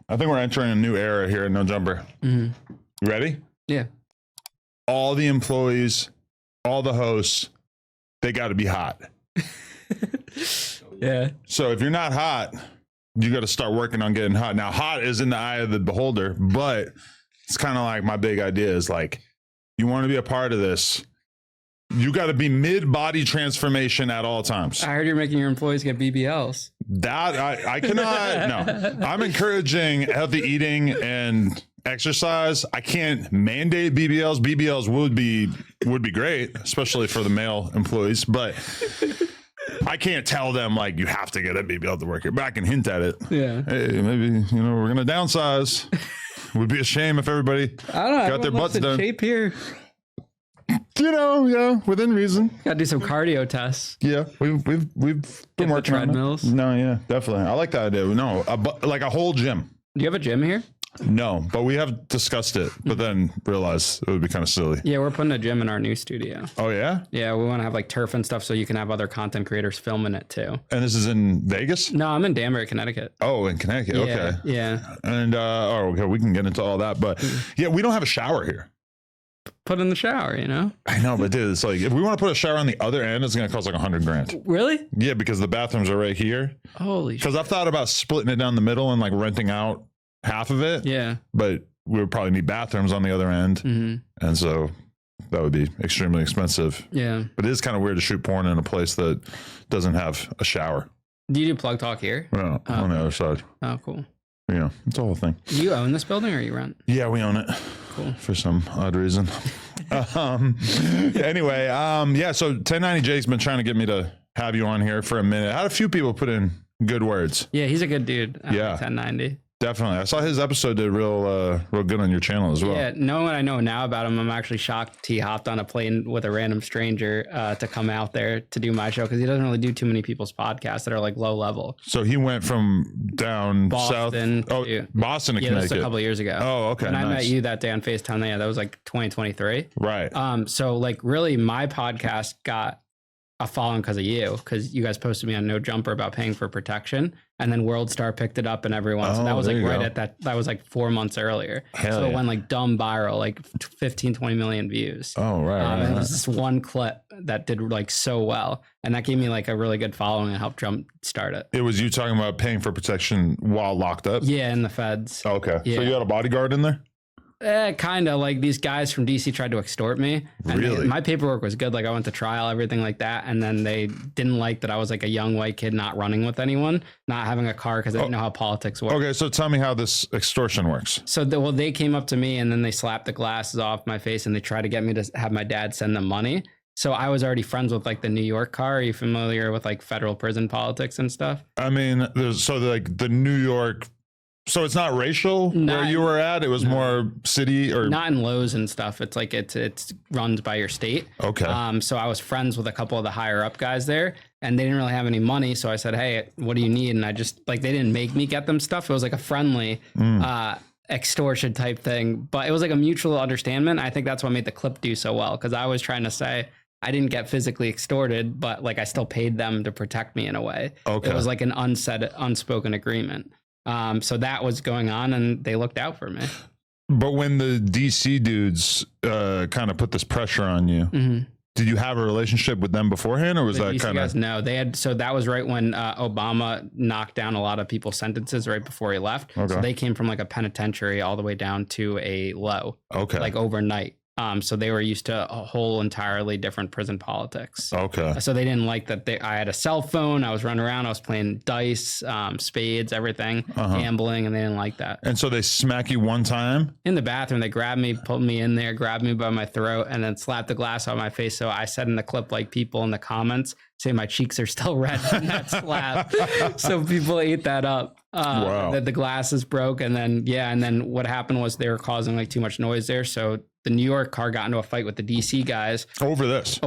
I think we're entering a new era here at No Jumper. You ready? Yeah. All the employees, all the hosts, they got to be hot. Yeah. So if you're not hot, you got to start working on getting hot. Now, hot is in the eye of the beholder, but it's kind of like my big idea is like, you want to be a part of this, you got to be mid-body transformation at all times. I heard you're making your employees get BBLs. That I cannot. No, I'm encouraging healthy eating and exercise. I can't mandate BBLs. BBLs would be great, especially for the male employees, but I can't tell them like you have to get a BBL to work here, but I can hint at it. Yeah. Hey, maybe, we're going to downsize. Would be a shame if everybody got their butts done. Shape here. Yeah, within reason. Got to do some cardio tests. Yeah, we've been working on treadmills. No, yeah, definitely. I like that idea. No, like a whole gym. Do you have a gym here? No, but we have discussed it, but then realized it would be kind of silly. Yeah, we're putting a gym in our new studio. Oh, yeah? Yeah, we want to have like turf and stuff so you can have other content creators filming it too. And this is in Vegas? No, I'm in Danbury, Connecticut. Oh, in Connecticut. Yeah, okay. Yeah. And, okay, we can get into all that, but yeah, we don't have a shower here. Put in the shower, I know, but dude, it's like, if we want to put a shower on the other end, it's going to cost like $100,000. Really? Yeah, because the bathrooms are right here. Holy shit. Because I've thought about splitting it down the middle and like renting out half of it. Yeah. But we would probably need bathrooms on the other end. And so that would be extremely expensive. Yeah. But it is kind of weird to shoot porn in a place that doesn't have a shower. Do you do Plug Talk here? No, on the other side. Oh, cool. Yeah, it's a whole thing. Do you own this building or you rent? Yeah, we own it. Cool. For some odd reason. Anyway, yeah, so 1090 Jake's been trying to get me to have you on here for a minute. I had a few people put in good words. Yeah, he's a good dude. Yeah. 1090. Definitely. I saw his episode did real good on your channel as well. Yeah, knowing what I know now about him, I'm actually shocked he hopped on a plane with a random stranger to come out there to do my show because he doesn't really do too many people's podcasts that are like low level. So he went from down Boston south. Boston to yeah, Connecticut. that was a couple of years ago. Oh, okay. And nice. I met you that day on FaceTime. Yeah, that was like 2023. Right. So like really my podcast got a following because of you, because you guys posted me on No Jumper about paying for protection, and then World Star picked it up and everyone. So that was like right at that was like 4 months earlier. So it went like dumb viral, like 15, 20 million views. Oh, right. And it was this one clip that did like so well. And that gave me like a really good following and helped jumpstart it. It was you talking about paying for protection while locked up? Yeah, in the feds. Okay. Yeah. So you had a bodyguard in there? Kind of like these guys from DC tried to extort me. And Really? my paperwork was good. Like I went to trial, everything like that. And then they didn't like that I was like a young white kid not running with anyone, not having a car because they didn't know how politics work. Okay, so tell me how this extortion works. So they came up to me and then they slapped the glasses off my face and they tried to get me to have my dad send them money. So I was already friends with like the New York car. Are you familiar with like federal prison politics and stuff? I mean, like the New York. So it's not racial where you were at. It was more city or not in Lowe's and stuff. It's like it's runs by your state. Okay. So I was friends with a couple of the higher up guys there, and they didn't really have any money. So I said, "Hey, what do you need?" And I just like they didn't make me get them stuff. It was like a friendly extortion type thing, but it was like a mutual understanding. I think that's what made the clip do so well because I was trying to say I didn't get physically extorted, but like I still paid them to protect me in a way. Okay. It was like an unspoken agreement. So that was going on and they looked out for me. But when the DC dudes kind of put this pressure on you, did you have a relationship with them beforehand or was that kind of? No, they had. So that was right when Obama knocked down a lot of people's sentences right before he left. Okay. So they came from like a penitentiary all the way down to a low. Okay. Like overnight. So they were used to a whole entirely different prison politics. Okay. So they didn't like that I had a cell phone. I was running around. I was playing dice, spades, everything, gambling, and they didn't like that. And so they smack you one time? In the bathroom, they grabbed me, pulled me in there, grabbed me by my throat, and then slapped the glass on my face. So I said in the clip, like people in the comments say my cheeks are still red from that slap. So people ate that up. Wow. That the glasses broke. And then what happened was they were causing like too much noise there. So the New York car got into a fight with the DC guys. Over this.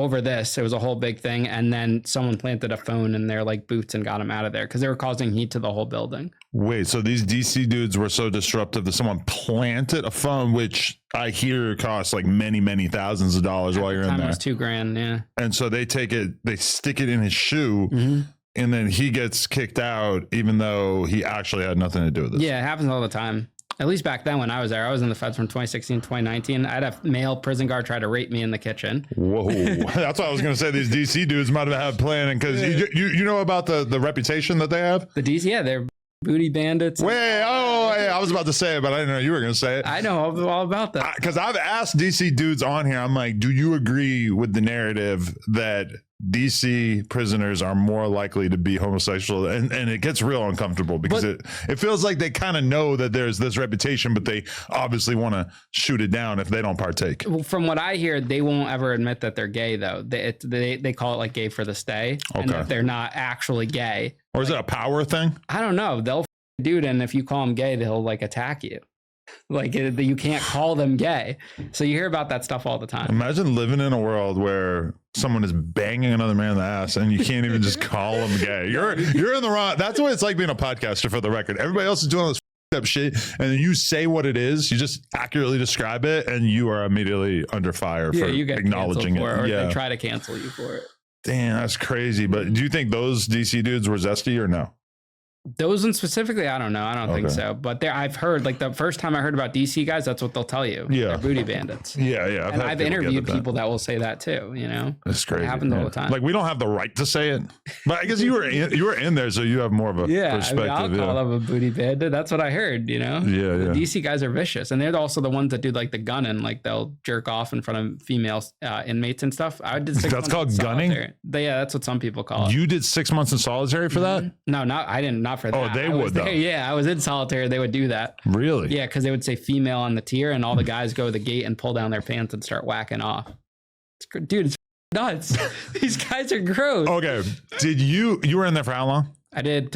It was a whole big thing. And then someone planted a phone in their like boots and got them out of there because they were causing heat to the whole building. Wait, so these DC dudes were so disruptive that someone planted a phone, which I hear costs like many, many thousands of dollars while you're in there. It was $2,000, yeah. And so they take it, they stick it in his shoe, and then he gets kicked out, even though he actually had nothing to do with it. Yeah, it happens all the time. At least back then when I was there, I was in the feds from 2016 to 2019. I had a male prison guard try to rape me in the kitchen. Whoa. That's what I was going to say. These DC dudes might have had planning because you know about the reputation that they have? The DC, yeah, they're booty bandits. I was about to say it, but I didn't know you were going to say it. I know all about that. Because I've asked DC dudes on here, I'm like, do you agree with the narrative that DC prisoners are more likely to be homosexual? And it gets real uncomfortable because it feels like they kind of know that there's this reputation, but they obviously want to shoot it down if they don't partake. From what I hear, they won't ever admit that they're gay, though. They call it like gay for the stay. Okay. And that they're not actually gay. Or is it a power thing? I don't know. They'll dude, and if you call them gay, they'll like attack you. Like you can't call them gay. So you hear about that stuff all the time. Imagine living in a world where someone is banging another man in the ass and you can't even just call them gay. You're in the wrong. That's what it's like being a podcaster, for the record. Everybody else is doing this up shit, and then you say what it is. You just accurately describe it, and you are immediately under fire for you get acknowledging it. Or they try to cancel you for it. Damn, that's crazy. But do you think those DC dudes were zesty or no? Those ones specifically, I don't know. I don't think so. But I've heard, like the first time I heard about DC guys, that's what they'll tell you. Yeah. They're booty bandits. Yeah. And I've interviewed people that will say that too, you know? That's crazy. It happens all the time. Like, we don't have the right to say it. But I guess you were in there, so you have more of a perspective. I'll call them a booty bandit. That's what I heard, you know? Yeah. The DC guys are vicious. And they're also the ones that do like the gunning. Like they'll jerk off in front of female inmates and stuff. I did 6 months. That's called gunning? Yeah, that's what some people call it. You did 6 months in solitary for that? No, I didn't. Not for that. Oh, they would though. Yeah, I was in solitary. They would do that. Really? Yeah, because they would say female on the tier, and all the guys go to the gate and pull down their pants and start whacking off. Dude, it's nuts. These guys are gross. Okay. Did you were in there for how long? I did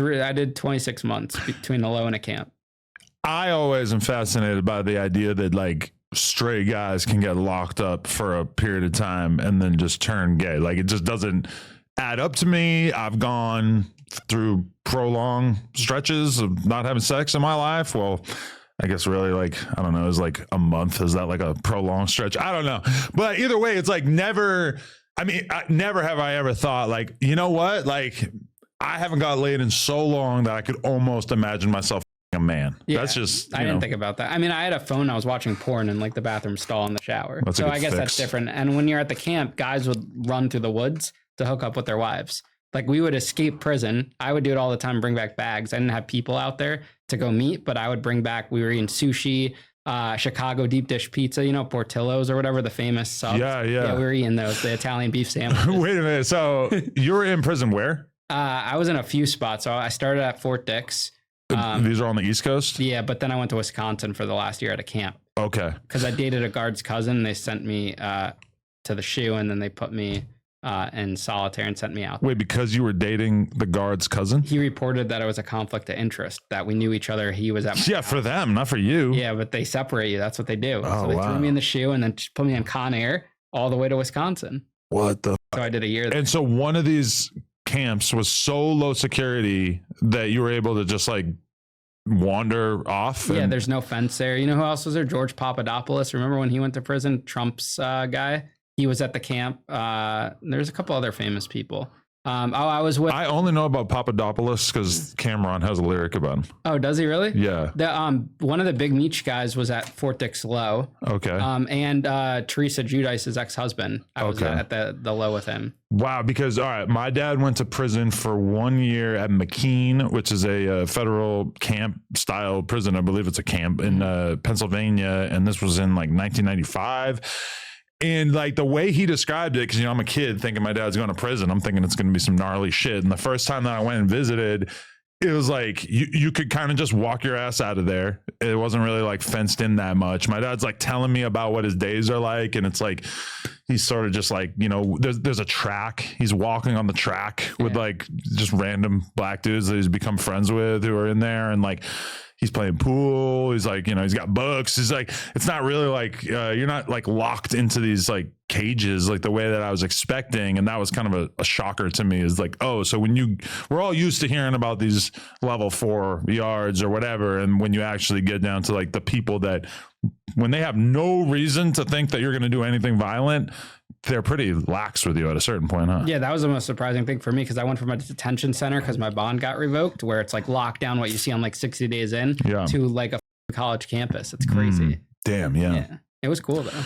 26 months between a low and a camp. I always am fascinated by the idea that like straight guys can get locked up for a period of time and then just turn gay. Like it just doesn't add up to me. I've gone through prolonged stretches of not having sex in my life. Well, I guess really like, I don't know, is like a month. Is that like a prolonged stretch? I don't know. But either way, it's like never have I ever thought like, you know what? Like I haven't got laid in so long that I could almost imagine myself a man. Yeah, that's just, I didn't think about that. I mean, I had a phone. I was watching porn in like the bathroom stall in the shower. So I guess that's different. And when you're at the camp, guys would run through the woods to hook up with their wives. Like we would escape prison. I would do it all the time, bring back bags. I didn't have people out there to go meet, but I would bring back, we were eating sushi, Chicago deep dish pizza, you know, Portillo's or whatever, the famous subs. Yeah. We were eating those, the Italian beef sandwiches. Wait a minute. So you were in prison where? I was in a few spots. So I started at Fort Dix. These are on the East Coast? Yeah, but then I went to Wisconsin for the last year at a camp. Okay. Because I dated a guard's cousin. They sent me to the SHU, and then they put me in solitary and sent me out. Wait, because you were dating the guard's cousin? He reported that it was a conflict of interest, that we knew each other. He was at my house. For them, not for you. Yeah, but they separate you. That's what they do. Oh, so they threw me in the SHU and then put me on Con Air all the way to Wisconsin. What the? So I did a year there. And so one of these camps was so low security that you were able to just like wander off. Yeah, there's no fence there. You know who else was there? George Papadopoulos. Remember when he went to prison? Trump's guy. He was at the camp. There's a couple other famous people. I was with. I only know about Papadopoulos because Cameron has a lyric about him. Oh, does he really? Yeah. One of the Big Meech guys was at Fort Dix Low. Okay. And Teresa Giudice's ex-husband. I was at the low with him. Wow. Because all right, my dad went to prison for 1 year at McKean, which is a federal camp style prison. I believe it's a camp in Pennsylvania, and this was in like 1995. And like the way he described it, because, you know, I'm a kid thinking my dad's going to prison. I'm thinking it's going to be some gnarly shit. And the first time that I went and visited, it was like you could kind of just walk your ass out of there. It wasn't really like fenced in that much. My dad's like telling me about what his days are like. And it's like he's sort of just like, you know, there's a track. He's walking on the track with like just random black dudes that he's become friends with who are in there. And like, he's playing pool. He's like, you know, he's got books. He's like, it's not really like, you're not like locked into these like cages like the way that I was expecting. And that was kind of a shocker to me, is like, oh, so when we're all used to hearing about these level 4 yards or whatever. And when you actually get down to like the people that, when they have no reason to think that you're going to do anything violent, they're pretty lax with you at a certain point, huh? Yeah, that was the most surprising thing for me because I went from a detention center because my bond got revoked, where it's like locked down what you see on like 60 Days In, to like a college campus. It's crazy. Damn, yeah. It was cool though.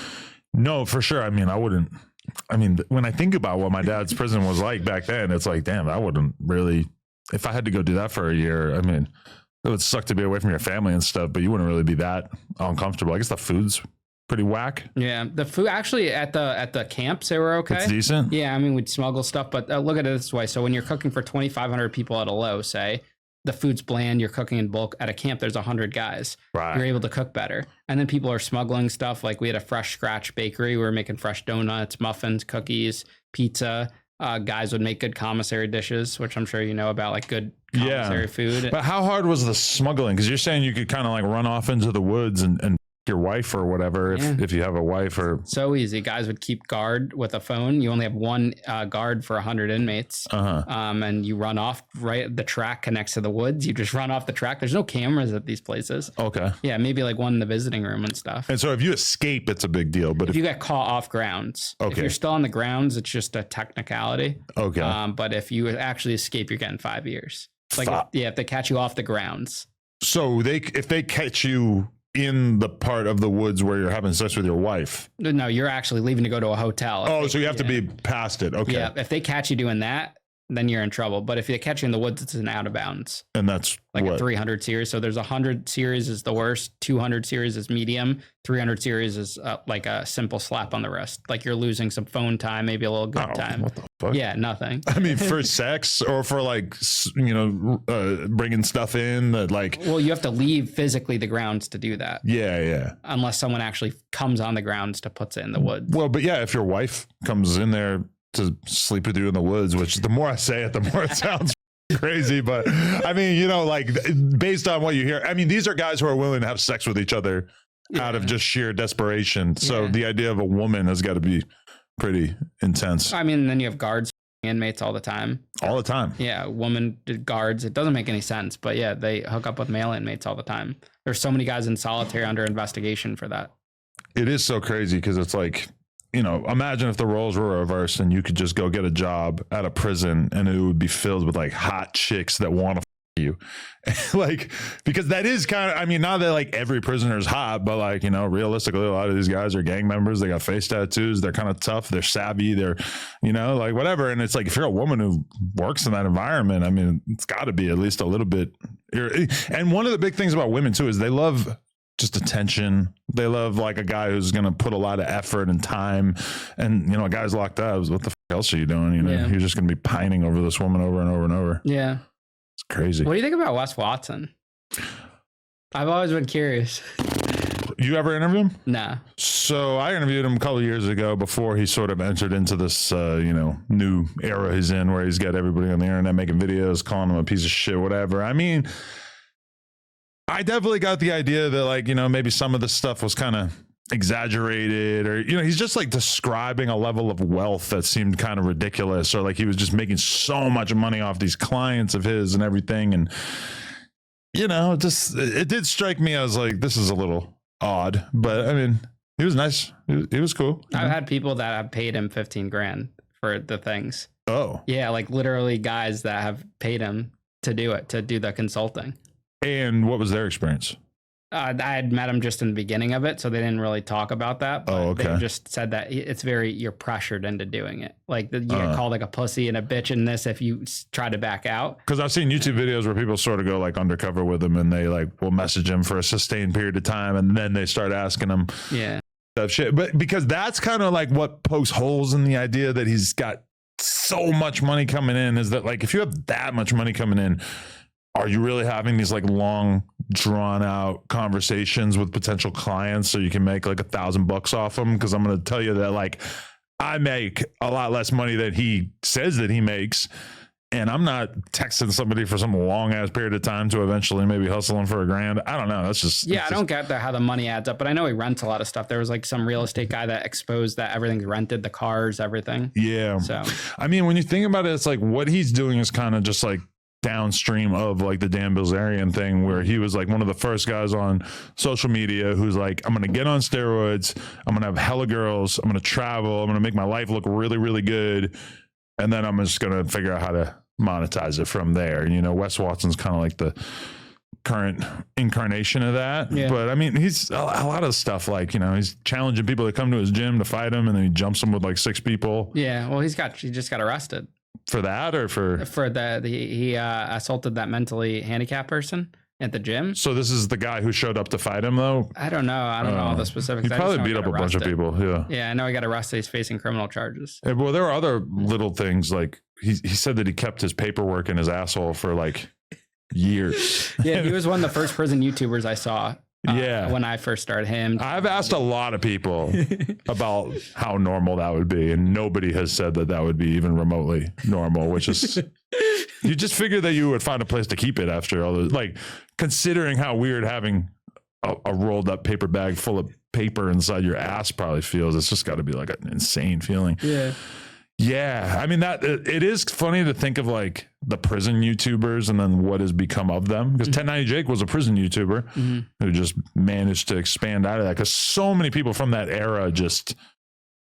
No, for sure. I mean, when I think about what my dad's prison was like back then, it's like, damn, I wouldn't really, if I had to go do that for a year, I mean, it would suck to be away from your family and stuff, but you wouldn't really be that uncomfortable. I guess the food's pretty whack. Yeah, the food actually at the camps, they were okay. It's decent. Yeah, I mean, we'd smuggle stuff, but look at it this way. So when you're cooking for 2,500 people at a low, say, the food's bland, you're cooking in bulk. At a camp, there's 100 guys. Right. You're able to cook better. And then people are smuggling stuff. Like we had a fresh scratch bakery. We were making fresh donuts, muffins, cookies, pizza. Guys would make good commissary dishes, which I'm sure you know about, like good commissary food. But how hard was the smuggling? Because you're saying you could kind of like run off into the woods and your wife or whatever, if you have a wife. Or so easy. Guys would keep guard with a phone. You only have one guard for 100 inmates. And you run off, right? The track connects to the woods. You just run off the track. There's no cameras at these places. Okay. Yeah, maybe like one in the visiting room and stuff. And so if you escape, it's a big deal. But if you get caught off grounds, if you're still on the grounds, it's just a technicality. Okay. But if you actually escape, you're getting 5 years. Like, if they catch you off the grounds. So if they catch you in the part of the woods where you're having sex with your wife. No, you're actually leaving to go to a hotel. So you have to be past it. Okay. Yeah. If they catch you doing that, then you're in trouble. But if they catch you in the woods, it's an out of bounds. And that's like a 300 series. So there's 100 series is the worst. 200 series is medium. 300 series is like a simple slap on the wrist. Like you're losing some phone time, maybe a little good time. What the fuck? Yeah, nothing. I mean, for sex or for like, bringing stuff in that like. Well, you have to leave physically the grounds to do that. Yeah. Unless someone actually comes on the grounds to put it in the woods. Well, but yeah, if your wife comes in there to sleep with you in the woods, which the more I say it, the more it sounds crazy. But I mean, like based on what you hear, I mean, these are guys who are willing to have sex with each other out of just sheer desperation. So the idea of a woman has got to be pretty intense. I mean, then you have guards, inmates all the time. All the time. Yeah, woman guards. It doesn't make any sense, but yeah, they hook up with male inmates all the time. There's so many guys in solitary under investigation for that. It is so crazy because it's like, imagine if the roles were reversed and you could just go get a job at a prison and it would be filled with like hot chicks that want to you. Like, because that is kind of, I mean, not that like every prisoner is hot, but like, realistically, a lot of these guys are gang members. They got face tattoos. They're kind of tough. They're savvy. They're, like whatever. And it's like, if you're a woman who works in that environment, I mean, it's got to be at least a little bit. And one of the big things about women too, is they love just attention. They love like a guy who's going to put a lot of effort and time. And, a guy's locked up. What the else are you doing? You're just going to be pining over this woman over and over and over. Yeah. It's crazy. What do you think about Wes Watson? I've always been curious. You ever interview him? Nah. So I interviewed him a couple of years ago before he sort of entered into this, new era he's in where he's got everybody on the internet making videos, calling him a piece of shit, whatever. I mean, I definitely got the idea that like, maybe some of the stuff was kind of exaggerated or, he's just like describing a level of wealth that seemed kind of ridiculous, or like he was just making so much money off these clients of his and everything. And, it did strike me as like, this is a little odd, but I mean, he was nice. He was cool. I've had people that have paid him 15 grand for the things. Oh, yeah. Like literally guys that have paid him to do it, to do the consulting. And what was their experience? I had met him just in the beginning of it, so they didn't really talk about that. But they just said that you're pressured into doing it. Like you get called like a pussy and a bitch in this if you try to back out. Because I've seen YouTube videos where people sort of go like undercover with him and they like will message him for a sustained period of time, and then they start asking him stuff shit. But because that's kind of like what pokes holes in the idea that he's got so much money coming in, is that like if you have that much money coming in, are you really having these like long drawn out conversations with potential clients so you can make like $1,000 off them? Because I'm going to tell you that like I make a lot less money than he says that he makes, and I'm not texting somebody for some long ass period of time to eventually maybe hustling for $1,000. I don't know. That's just I don't get how the money adds up, but I know he rents a lot of stuff. There was like some real estate guy that exposed that everything's rented, the cars, everything. Yeah. So I mean, when you think about it, it's like what he's doing is kind of just like downstream of like the Dan Bilzerian thing, where he was like one of the first guys on social media who's like, I'm going to get on steroids. I'm going to have hella girls. I'm going to travel. I'm going to make my life look really, really good. And then I'm just going to figure out how to monetize it from there. You know, Wes Watson's kind of like the current incarnation of that. Yeah. But I mean, he's a lot of stuff like, you know, he's challenging people to come to his gym to fight him, and then he jumps them with like 6 people. Yeah. Well, he just got arrested. For that, or for he assaulted that mentally handicapped person at the gym. So this is the guy who showed up to fight him, though? I don't know all the specifics. He probably beat up a bunch of people. Yeah, I know he got arrested. He's facing criminal charges. Yeah, well, there were other little things, like he said that he kept his paperwork in his asshole for like years. Yeah, he was one of the first prison YouTubers I saw. Yeah, when I first started him. I've asked a lot of people about how normal that would be, and nobody has said that that would be even remotely normal, which is, you just figure that you would find a place to keep it after all those, like, considering how weird having a rolled up paper bag full of paper inside your ass probably feels. It's just got to be like an insane feeling. Yeah, I mean, that it is funny to think of like the prison YouTubers and then what has become of them, because 1090 Jake was a prison YouTuber who just managed to expand out of that, because so many people from that era just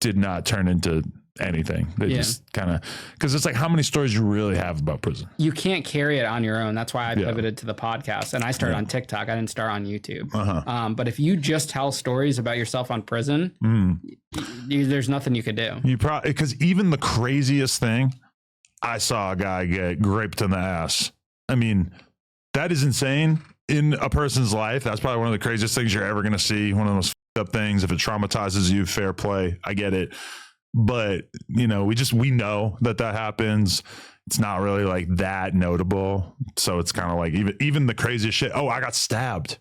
did not turn into anything. They just kind of, because it's like, how many stories you really have about prison? You can't carry it on your own. That's why I pivoted to the podcast, and I started on TikTok. I didn't start on YouTube. But if you just tell stories about yourself on prison, there's nothing you could do. You probably, because even the craziest thing, I saw a guy get raped in the ass. I mean, that is insane in a person's life. That's probably one of the craziest things you're ever going to see. One of the most f***ed up things. If it traumatizes you, fair play. I get it. But, you know, we know that happens. It's not really like that notable. So it's kind of like even the craziest shit. Oh, I got stabbed.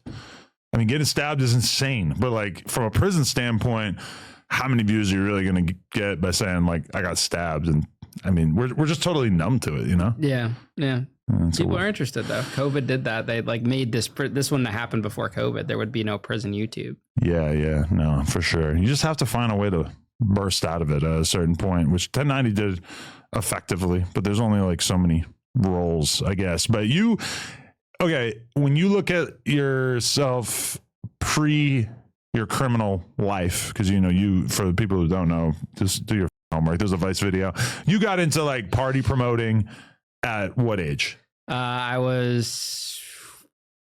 I mean, getting stabbed is insane. But like from a prison standpoint, how many views are you really going to get by saying like, I got stabbed? And I mean, we're just totally numb to it, you know? Yeah. People are interested though. COVID did that. They like made this one that happened before COVID. There would be no prison YouTube. Yeah. No, for sure. You just have to find a way to burst out of it at a certain point, which 1090 did effectively, but there's only like so many roles, I guess. But when you look at yourself pre your criminal life, because for the people who don't know, just do your homework. There's a Vice video. You got into like party promoting at what age? I was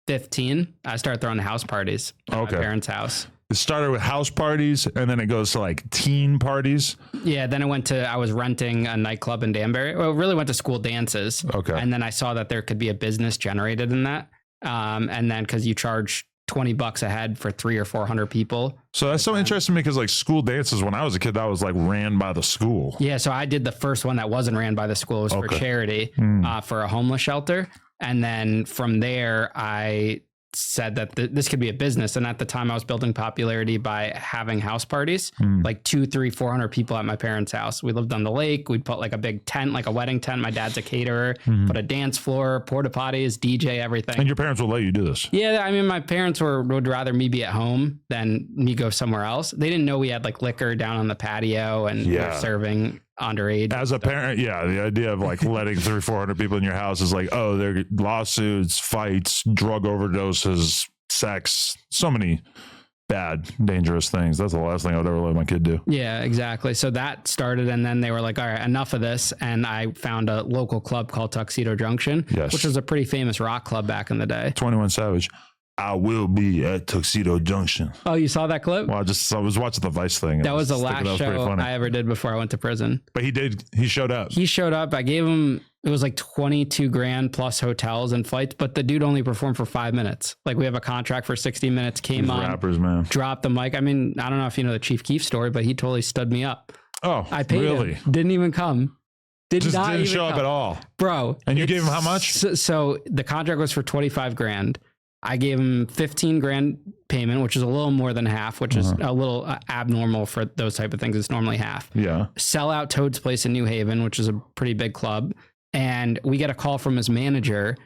15. I started throwing house parties at my parents' house. It started with house parties, and then it goes to like teen parties. Yeah, then I was renting a nightclub in Danbury. Well, really went to school dances. Okay. And then I saw that there could be a business generated in that. And then because you charge $20 a head for 300 or 400 people. So that's so interesting, because like school dances, when I was a kid, that was like ran by the school. Yeah, so I did the first one that wasn't ran by the school. It was for charity, for a homeless shelter. And then from there, I said that this could be a business. And at the time I was building popularity by having house parties, like 200, 300, 400 people at my parents' house. We lived on the lake. We'd put like a big tent, like a wedding tent. My dad's a caterer, put a dance floor, porta potties, DJ, everything. And your parents will let you do this? Yeah. I mean, my parents would rather me be at home than me go somewhere else. They didn't know we had like liquor down on the patio and we were serving underage. As a parent, the idea of like letting 300, 400 people in your house is like, oh, there are lawsuits, fights, drug overdoses, sex, so many bad, dangerous things. That's the last thing I would ever let my kid do. Yeah, exactly. So that started, and then they were like, all right, enough of this. And I found a local club called Tuxedo Junction, which was a pretty famous rock club back in the day. 21 Savage. I will be at Tuxedo Junction. Oh, you saw that clip? Well, I was watching the Vice thing. That was the last show I ever did before I went to prison. But he showed up. He showed up. I gave him, it was like 22 grand plus hotels and flights, but the dude only performed for 5 minutes. Like we have a contract for 60 minutes, came on, rappers, man. Dropped the mic. I mean, I don't know if you know the Chief Keef story, but he totally stood me up. Oh, I paid him. Didn't even come. Didn't show up at all. Bro. And you gave him how much? So the contract was for 25 grand. I gave him 15 grand payment, which is a little more than half, which is a little abnormal for those type of things. It's normally half. Yeah. Sell out Toad's Place in New Haven, which is a pretty big club. And we get a call from his manager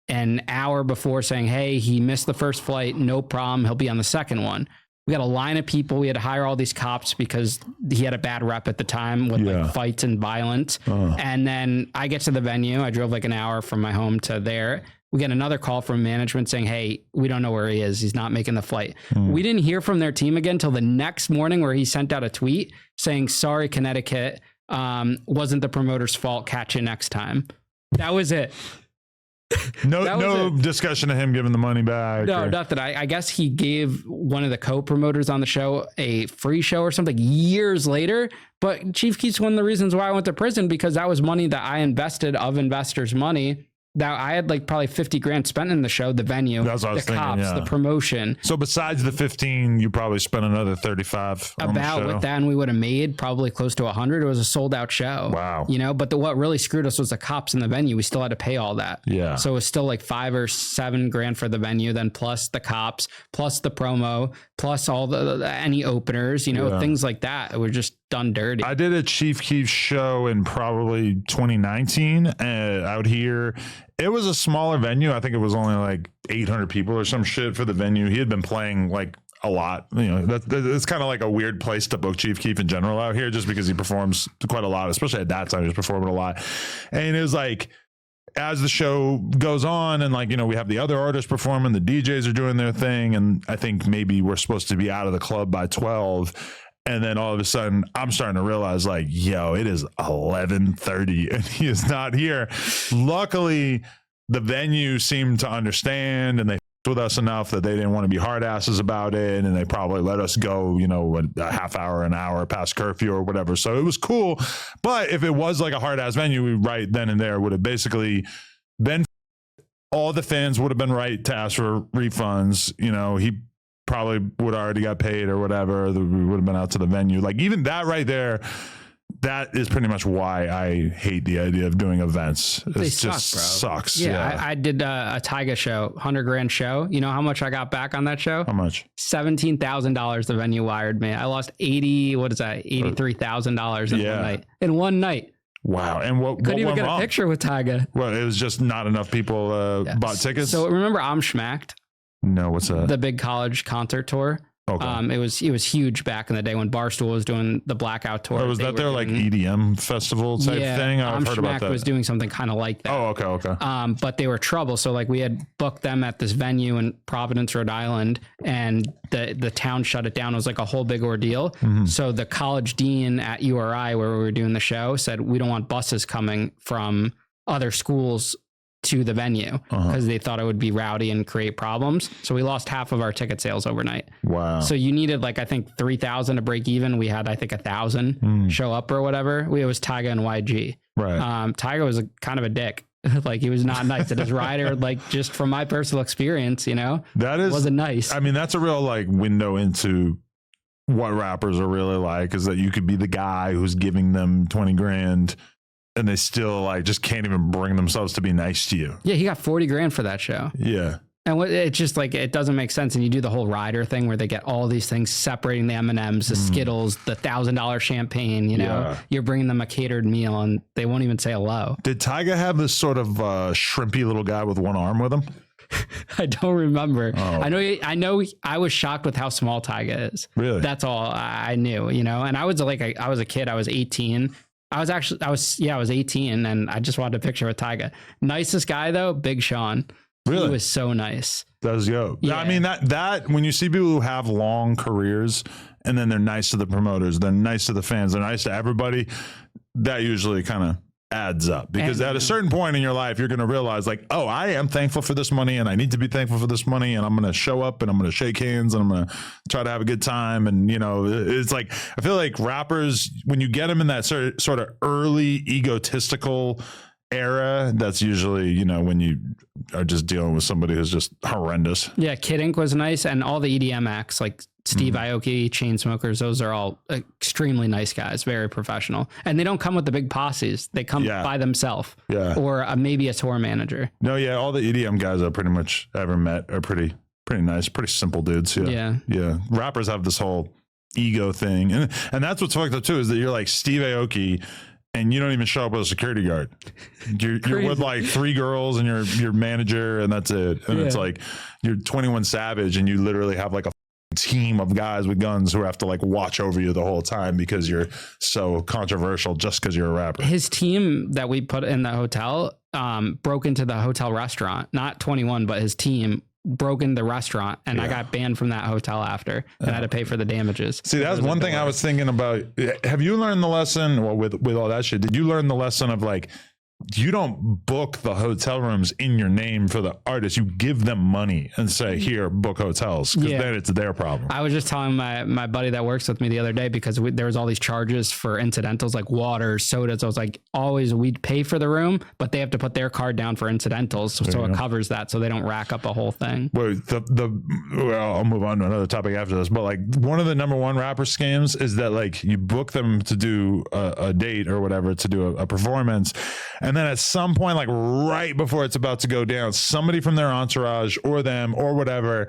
an hour before saying, hey, he missed the first flight. No problem. He'll be on the second one. We got a line of people. We had to hire all these cops because he had a bad rep at the time with like fights and violence. And then I get to the venue. I drove like an hour from my home to there. We get another call from management saying, hey, we don't know where he is. He's not making the flight. We didn't hear from their team again until the next morning, where he sent out a tweet saying, sorry, Connecticut, wasn't the promoter's fault. Catch you next time. That was it. No discussion of him giving the money back. No, nothing. I guess he gave one of the co-promoters on the show a free show or something years later. But Chief Keef's one of the reasons why I went to prison, because that was money that I invested of investors' money. That I had like probably 50 grand spent in the show, the venue, That's what I was the thinking, cops, the promotion. So besides the 15, you probably spent another 35 on the show. With that, and we would have made probably close to 100. It was a sold out show. Wow. You know, but what really screwed us was the cops in the venue. We still had to pay all that. Yeah. So it was still like 5 or 7 grand for the venue, then plus the cops, plus the promo, plus all the any openers, you know, things like that. It was just done dirty. I did a Chief Keef show in probably 2019 out here. It was a smaller venue. I think it was only like 800 people or some shit for the venue. He had been playing like a lot. You know, it's kind of like a weird place to book Chief Keef in general out here, just because he performs quite a lot, especially at that time. He was performing a lot. And it was like, as the show goes on and like, you know, we have the other artists performing, the DJs are doing their thing. And I think maybe we're supposed to be out of the club by 12. And then all of a sudden I'm starting to realize like, yo, it is 11:30 and he is not here. Luckily, the venue seemed to understand, and they with us enough that they didn't want to be hard asses about it. And they probably let us go, you know, a half hour, an hour past curfew or whatever. So it was cool. But if it was like a hard ass venue, we right then and there would have basically been, all the fans would have been right to ask for refunds. You know, he probably would already got paid or whatever. We would have been out to the venue. Like even that right there, that is pretty much why I hate the idea of doing events. It just sucks. Yeah. I did a Tyga show, 100 grand show. You know how much I got back on that show? How much? $17,000 the venue wired me. I lost $83,000 in one night. In one night. Wow. And what couldn't even get wrong? a picture with Tyga. Well, it was just not enough people bought tickets. So remember I'm Schmacked? No, what's that? The big college concert tour. Okay. It was huge back in the day when Barstool was doing the Blackout tour. Oh, was that their like EDM festival type thing? I've heard about that. was doing something kind of like that. Oh, okay. But they were trouble. So like we had booked them at this venue in Providence, Rhode Island, and the town shut it down. It was like a whole big ordeal. Mm-hmm. So the college dean at URI, where we were doing the show, said, we don't want buses coming from other schools to the venue because they thought it would be rowdy and create problems. So we lost half of our ticket sales overnight. Wow. So you needed like, I think 3,000 to break even. We had, I think 1,000 show up or whatever. It was Tyga and YG. Right. Tyga was kind of a dick. Like he was not nice. And his rider, like just from my personal experience, you know, wasn't nice. I mean, that's a real like window into what rappers are really like, is that you could be the guy who's giving them 20 grand and they still like just can't even bring themselves to be nice to you. Yeah, he got 40 grand for that show. Yeah. And it's just like, it doesn't make sense. And you do the whole rider thing where they get all these things separating the M&Ms, the Skittles, the $1,000 champagne, you know, you're bringing them a catered meal and they won't even say hello. Did Tyga have this sort of shrimpy little guy with one arm with him? I don't remember. Oh. I know I was shocked with how small Tyga is. Really? That's all I knew, you know, and I was a kid. I was 18. I was 18 and I just wanted a picture with Tyga. Nicest guy though, Big Sean. Really? He was so nice. Does go. Yeah. I mean, that when you see people who have long careers and then they're nice to the promoters, they're nice to the fans, they're nice to everybody, that usually kind of adds up, because at a certain point in your life, you're going to realize like, oh, I am thankful for this money and I need to be thankful for this money. And I'm going to show up and I'm going to shake hands and I'm going to try to have a good time. And, you know, it's like, I feel like rappers, when you get them in that sort of early egotistical era, that's usually, you know, when you are just dealing with somebody who's just horrendous. Yeah. Kid Ink was nice. And all the EDM acts like Steve Aoki, Chainsmokers, those are all extremely nice guys, very professional. And they don't come with the big posses. They come by themselves or maybe a tour manager. No, yeah. All the EDM guys I pretty much ever met are pretty nice, pretty simple dudes. Yeah. Rappers have this whole ego thing. And that's what's fucked up too, is that you're like Steve Aoki and you don't even show up with a security guard. You're with like 3 girls and your manager and that's it. And it's like you're 21 Savage and you literally have like a team of guys with guns who have to like watch over you the whole time because you're so controversial just because you're a rapper. His team that we put in the hotel broke into the hotel restaurant, not 21, but his team broke into the restaurant, and I got banned from that hotel after and I had to pay for the damages. See, that's one thing I was thinking about. Have you learned the lesson? Well, with all that shit, did you learn the lesson of like, you don't book the hotel rooms in your name for the artist. You give them money and say, here, book hotels, because then it's their problem. I was just telling my buddy that works with me the other day, because there was all these charges for incidentals like water, sodas. I was like, always we'd pay for the room, but they have to put their card down for incidentals. So it covers that, so they don't rack up a whole thing. Well, I'll move on to another topic after this, but like one of the number one rapper scams is that like you book them to do a date or whatever, to do a performance. And then at some point, like right before it's about to go down, somebody from their entourage or them or whatever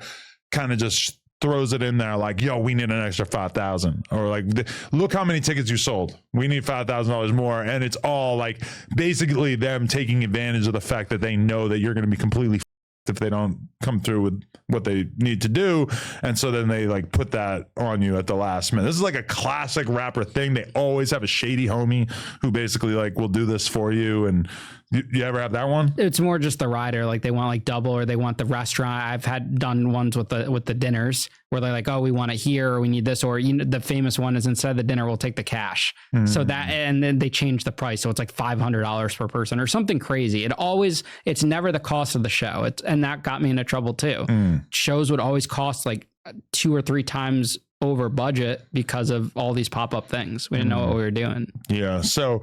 kind of just throws it in there like, yo, we need an extra 5,000, or like, look how many tickets you sold. We need $5,000 more. And it's all like basically them taking advantage of the fact that they know that you're going to be completely if they don't come through with what they need to do. And so then they like put that on you at the last minute. This is like a classic rapper thing. They always have a shady homie who basically like will do this for you. And you ever have that one? It's more just the rider. Like they want like double, or they want the restaurant. I've had done ones with the dinners where they're like, oh, we want it here, or we need this, or the famous one is instead of the dinner, we'll take the cash. So that, and then they change the price. So it's like $500 per person or something crazy. It's never the cost of the show. And that got me into trouble too. Shows would always cost like 2 or 3 times over budget because of all these pop-up things. We didn't know what we were doing. Yeah. So,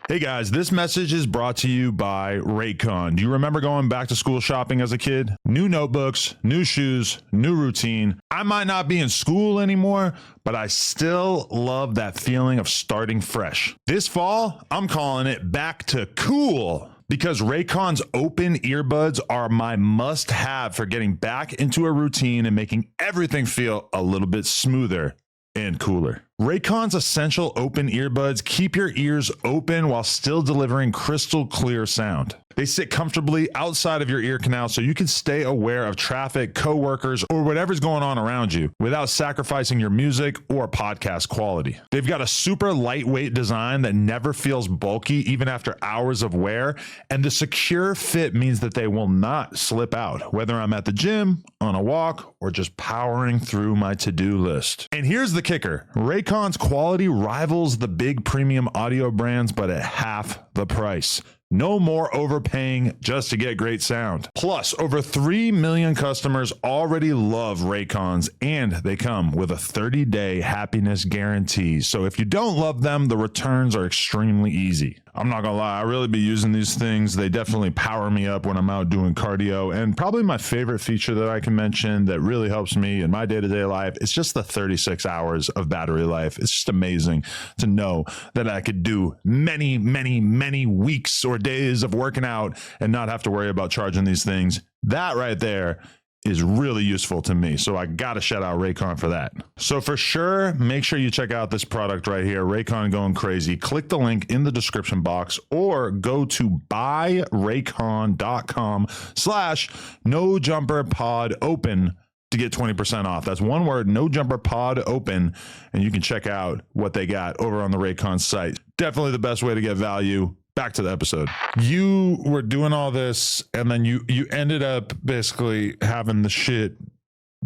hey guys, this message is brought to you by Raycon. Do you remember going back to school shopping as a kid? New notebooks, new shoes, new routine. I might not be in school anymore, but I still love that feeling of starting fresh. This fall, I'm calling it back to cool, because Raycon's open earbuds are my must-have for getting back into a routine and making everything feel a little bit smoother and cooler. Raycon's essential open earbuds keep your ears open while still delivering crystal clear sound. They sit comfortably outside of your ear canal so you can stay aware of traffic, coworkers, or whatever's going on around you without sacrificing your music or podcast quality. They've got a super lightweight design that never feels bulky even after hours of wear, and the secure fit means that they will not slip out, whether I'm at the gym, on a walk, or just powering through my to-do list. And here's the kicker. Raycon's quality rivals the big premium audio brands, but at half the price. No more overpaying just to get great sound. Plus, over 3 million customers already love Raycons, and they come with a 30-day happiness guarantee. So if you don't love them, the returns are extremely easy. I'm not gonna lie, I really be using these things. They definitely power me up when I'm out doing cardio. And probably my favorite feature that I can mention that really helps me in my day-to-day life, it's just the 36 hours of battery life. It's just amazing to know that I could do many, many, many weeks or days of working out and not have to worry about charging these things. That right there is really useful to me. So I got to shout out Raycon for that. So for sure, make sure you check out this product right here, Raycon Going Crazy. Click the link in the description box or go to buyraycon.com/nojumperpodopen to get 20% off. That's one word, no jumper pod open, and you can check out what they got over on the Raycon site. Definitely the best way to get value. Back to the episode. You were doing all this, and then you ended up basically having the shit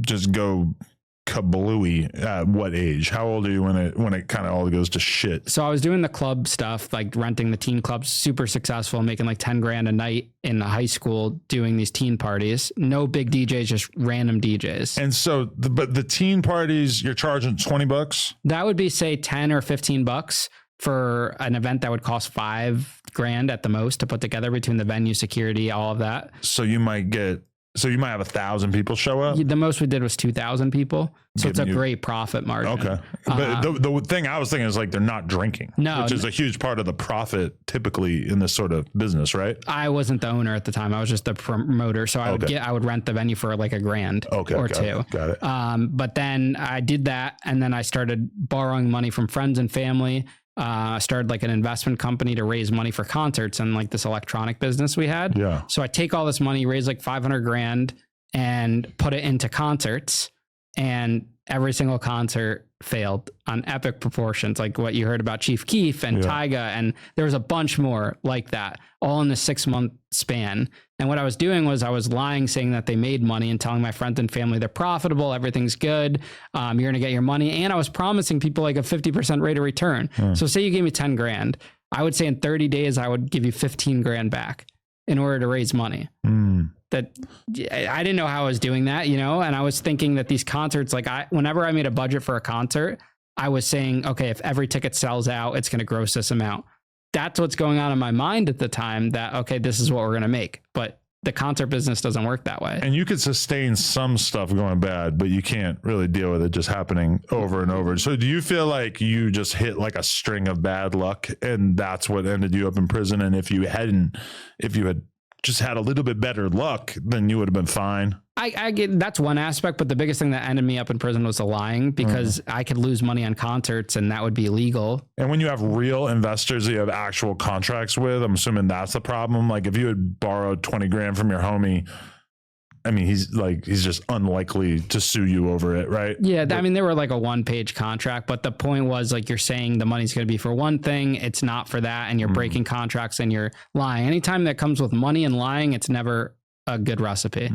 just go kablooey at what age? How old are you when it kind of all goes to shit? So I was doing the club stuff, like renting the teen clubs, super successful, making like 10 grand a night in high school doing these teen parties. No big DJs, just random DJs. And so, but the teen parties, you're charging $20? That would be say 10 or 15 bucks for an event that would cost $5,000 at the most to put together between the venue, security, all of that. So you might have 1,000 people show up. The most we did was 2,000 people. So it's a great profit margin. Okay. But the thing I was thinking is like, they're not drinking, which is a huge part of the profit typically in this sort of business, right? I wasn't the owner at the time. I was just the promoter. So I would rent the venue for like $1,000 or two. Got it. But then I did that. And then I started borrowing money from friends and family. I started like an investment company to raise money for concerts and like this electronic business we had. Yeah. So I take all this money, raise like $500,000 and put it into concerts. and every single concert failed on epic proportions, like what you heard about Chief Keef and Tyga, and there was a bunch more like that, all in a 6-month span. And what I was doing was I was lying, saying that they made money and telling my friends and family they're profitable, everything's good, you're gonna get your money. And I was promising people like a 50% rate of return. So say you gave me 10 grand, I would say in 30 days I would give you 15 grand back in order to raise money. That I didn't know how I was doing that, you know, and I was thinking that these concerts, like whenever I made a budget for a concert, I was saying, okay, if every ticket sells out, it's going to gross this amount. That's what's going on in my mind at the time, that, okay, this is what we're going to make. But the concert business doesn't work that way. And you could sustain some stuff going bad, but you can't really deal with it just happening over and over. So do you feel like you just hit like a string of bad luck and that's what ended you up in prison? And if you had just had a little bit better luck, then you would have been fine? I get that's one aspect, but the biggest thing that ended me up in prison was the lying, because I could lose money on concerts and that would be illegal. And when you have real investors that you have actual contracts with, I'm assuming that's the problem. Like if you had borrowed 20 grand from your homie, I mean, he's just unlikely to sue you over it, right? Yeah, I mean, they were like a 1-page contract, but the point was, like, you're saying the money's going to be for one thing, it's not for that, and you're breaking contracts and you're lying. Anytime that comes with money and lying, it's never a good recipe.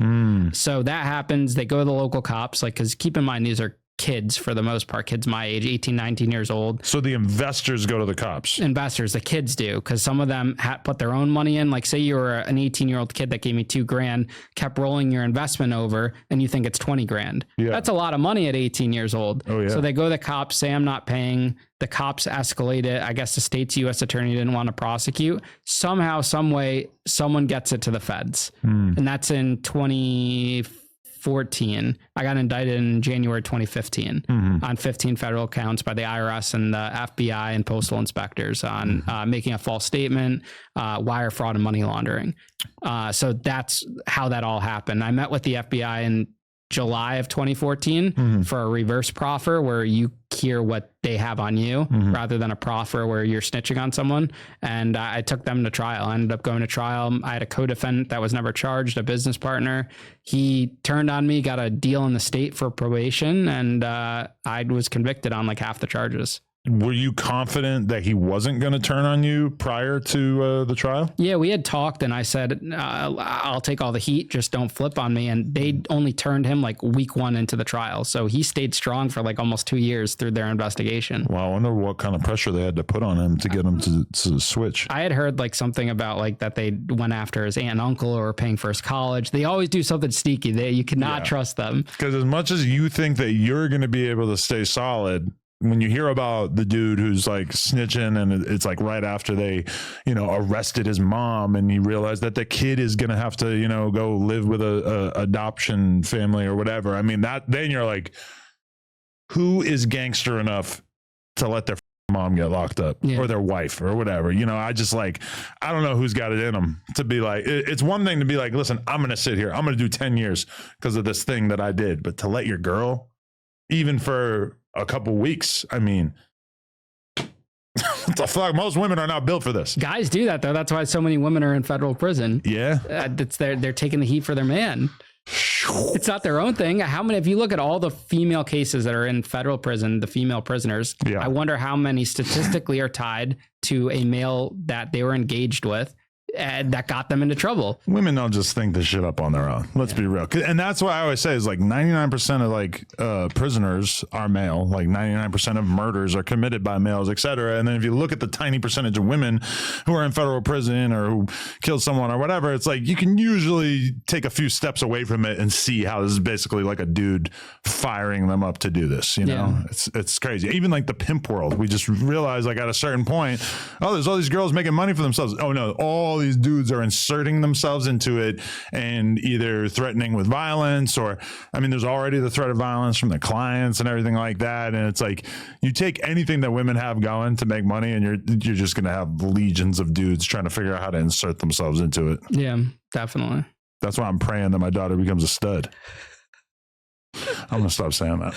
So that happens. They go to the local cops, like, because keep in mind, these are kids for the most part, kids my age, 18, 19 years old. So the investors go to the cops? Investors, the kids do, because some of them put their own money in. Like say you were an 18-year-old kid that gave me 2 grand, kept rolling your investment over, and you think it's 20 grand. Yeah. That's a lot of money at 18 years old. Oh, yeah. So they go to the cops, say I'm not paying. The cops escalate it. I guess the state's U.S. attorney didn't want to prosecute. Somehow, some way, someone gets it to the feds. And that's in 2014. I got indicted in January 2015 on 15 federal counts by the IRS and the FBI and postal inspectors on making a false statement, wire fraud, and money laundering. So that's how that all happened. I met with the FBI in July of 2014 for a reverse proffer, where you hear what they have on you rather than a proffer where you're snitching on someone. And I took them to trial. I ended up going to trial. I had a co-defendant that was never charged, a business partner. He turned on me, got a deal in the state for probation, and I was convicted on like half the charges. Were you confident that he wasn't going to turn on you prior to the trial? Yeah, we had talked, and I said, I'll take all the heat, just don't flip on me. And they only turned him like week 1 into the trial. So he stayed strong for like almost 2 years through their investigation. Wow, I wonder what kind of pressure they had to put on him to get him to switch. I had heard like something about like that they went after his aunt and uncle or were paying for his college. They always do something sneaky. You cannot trust them. Because as much as you think that you're going to be able to stay solid, when you hear about the dude who's like snitching, and it's like right after they, arrested his mom, and he realized that the kid is going to have to, go live with a adoption family or whatever. I mean, then you're like, who is gangster enough to let their mom get locked up or their wife or whatever? I don't know who's got it in them to be like, it's one thing to be like, listen, I'm going to sit here, I'm going to do 10 years because of this thing that I did. But to let your girl, even for a couple weeks, I mean, what the fuck? Most women are not built for this. Guys do that though. That's why so many women are in federal prison. Yeah, they're taking the heat for their man. It's not their own thing. If you look at all the female cases that are in federal prison, the female prisoners, I wonder how many statistically are tied to a male that they were engaged with. And that got them into trouble. Women don't just think this shit up on their own. Let's be real. And that's why I always say is like 99% of like prisoners are male. Like 99% of murders are committed by males, etc. And then if you look at the tiny percentage of women who are in federal prison or who killed someone or whatever, it's like you can usually take a few steps away from it and see how this is basically like a dude firing them up to do this. It's crazy. Even like the pimp world, we just realized like at a certain point, oh, there's all these girls making money for themselves. Oh no, all these dudes are inserting themselves into it and either threatening with violence or, I mean, there's already the threat of violence from the clients and everything like that. And it's like, you take anything that women have going to make money and you're just going to have legions of dudes trying to figure out how to insert themselves into it. Yeah, definitely. That's why I'm praying that my daughter becomes a stud. I'm gonna stop saying that.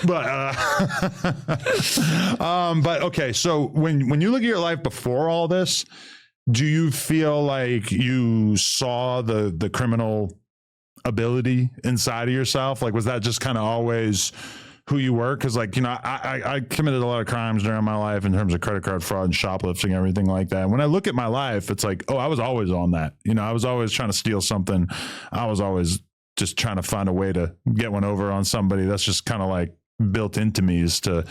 But okay. So when you look at your life before all this, do you feel like you saw the criminal ability inside of yourself? Like, was that just kind of always who you were. Cause like, you know, I committed a lot of crimes during my life in terms of credit card fraud and shoplifting, everything like that. And when I look at my life, it's like, oh, I was always on that. You know, I was always trying to steal something. I was always just trying to find a way to get one over on somebody. That's just kind of like built into me, is to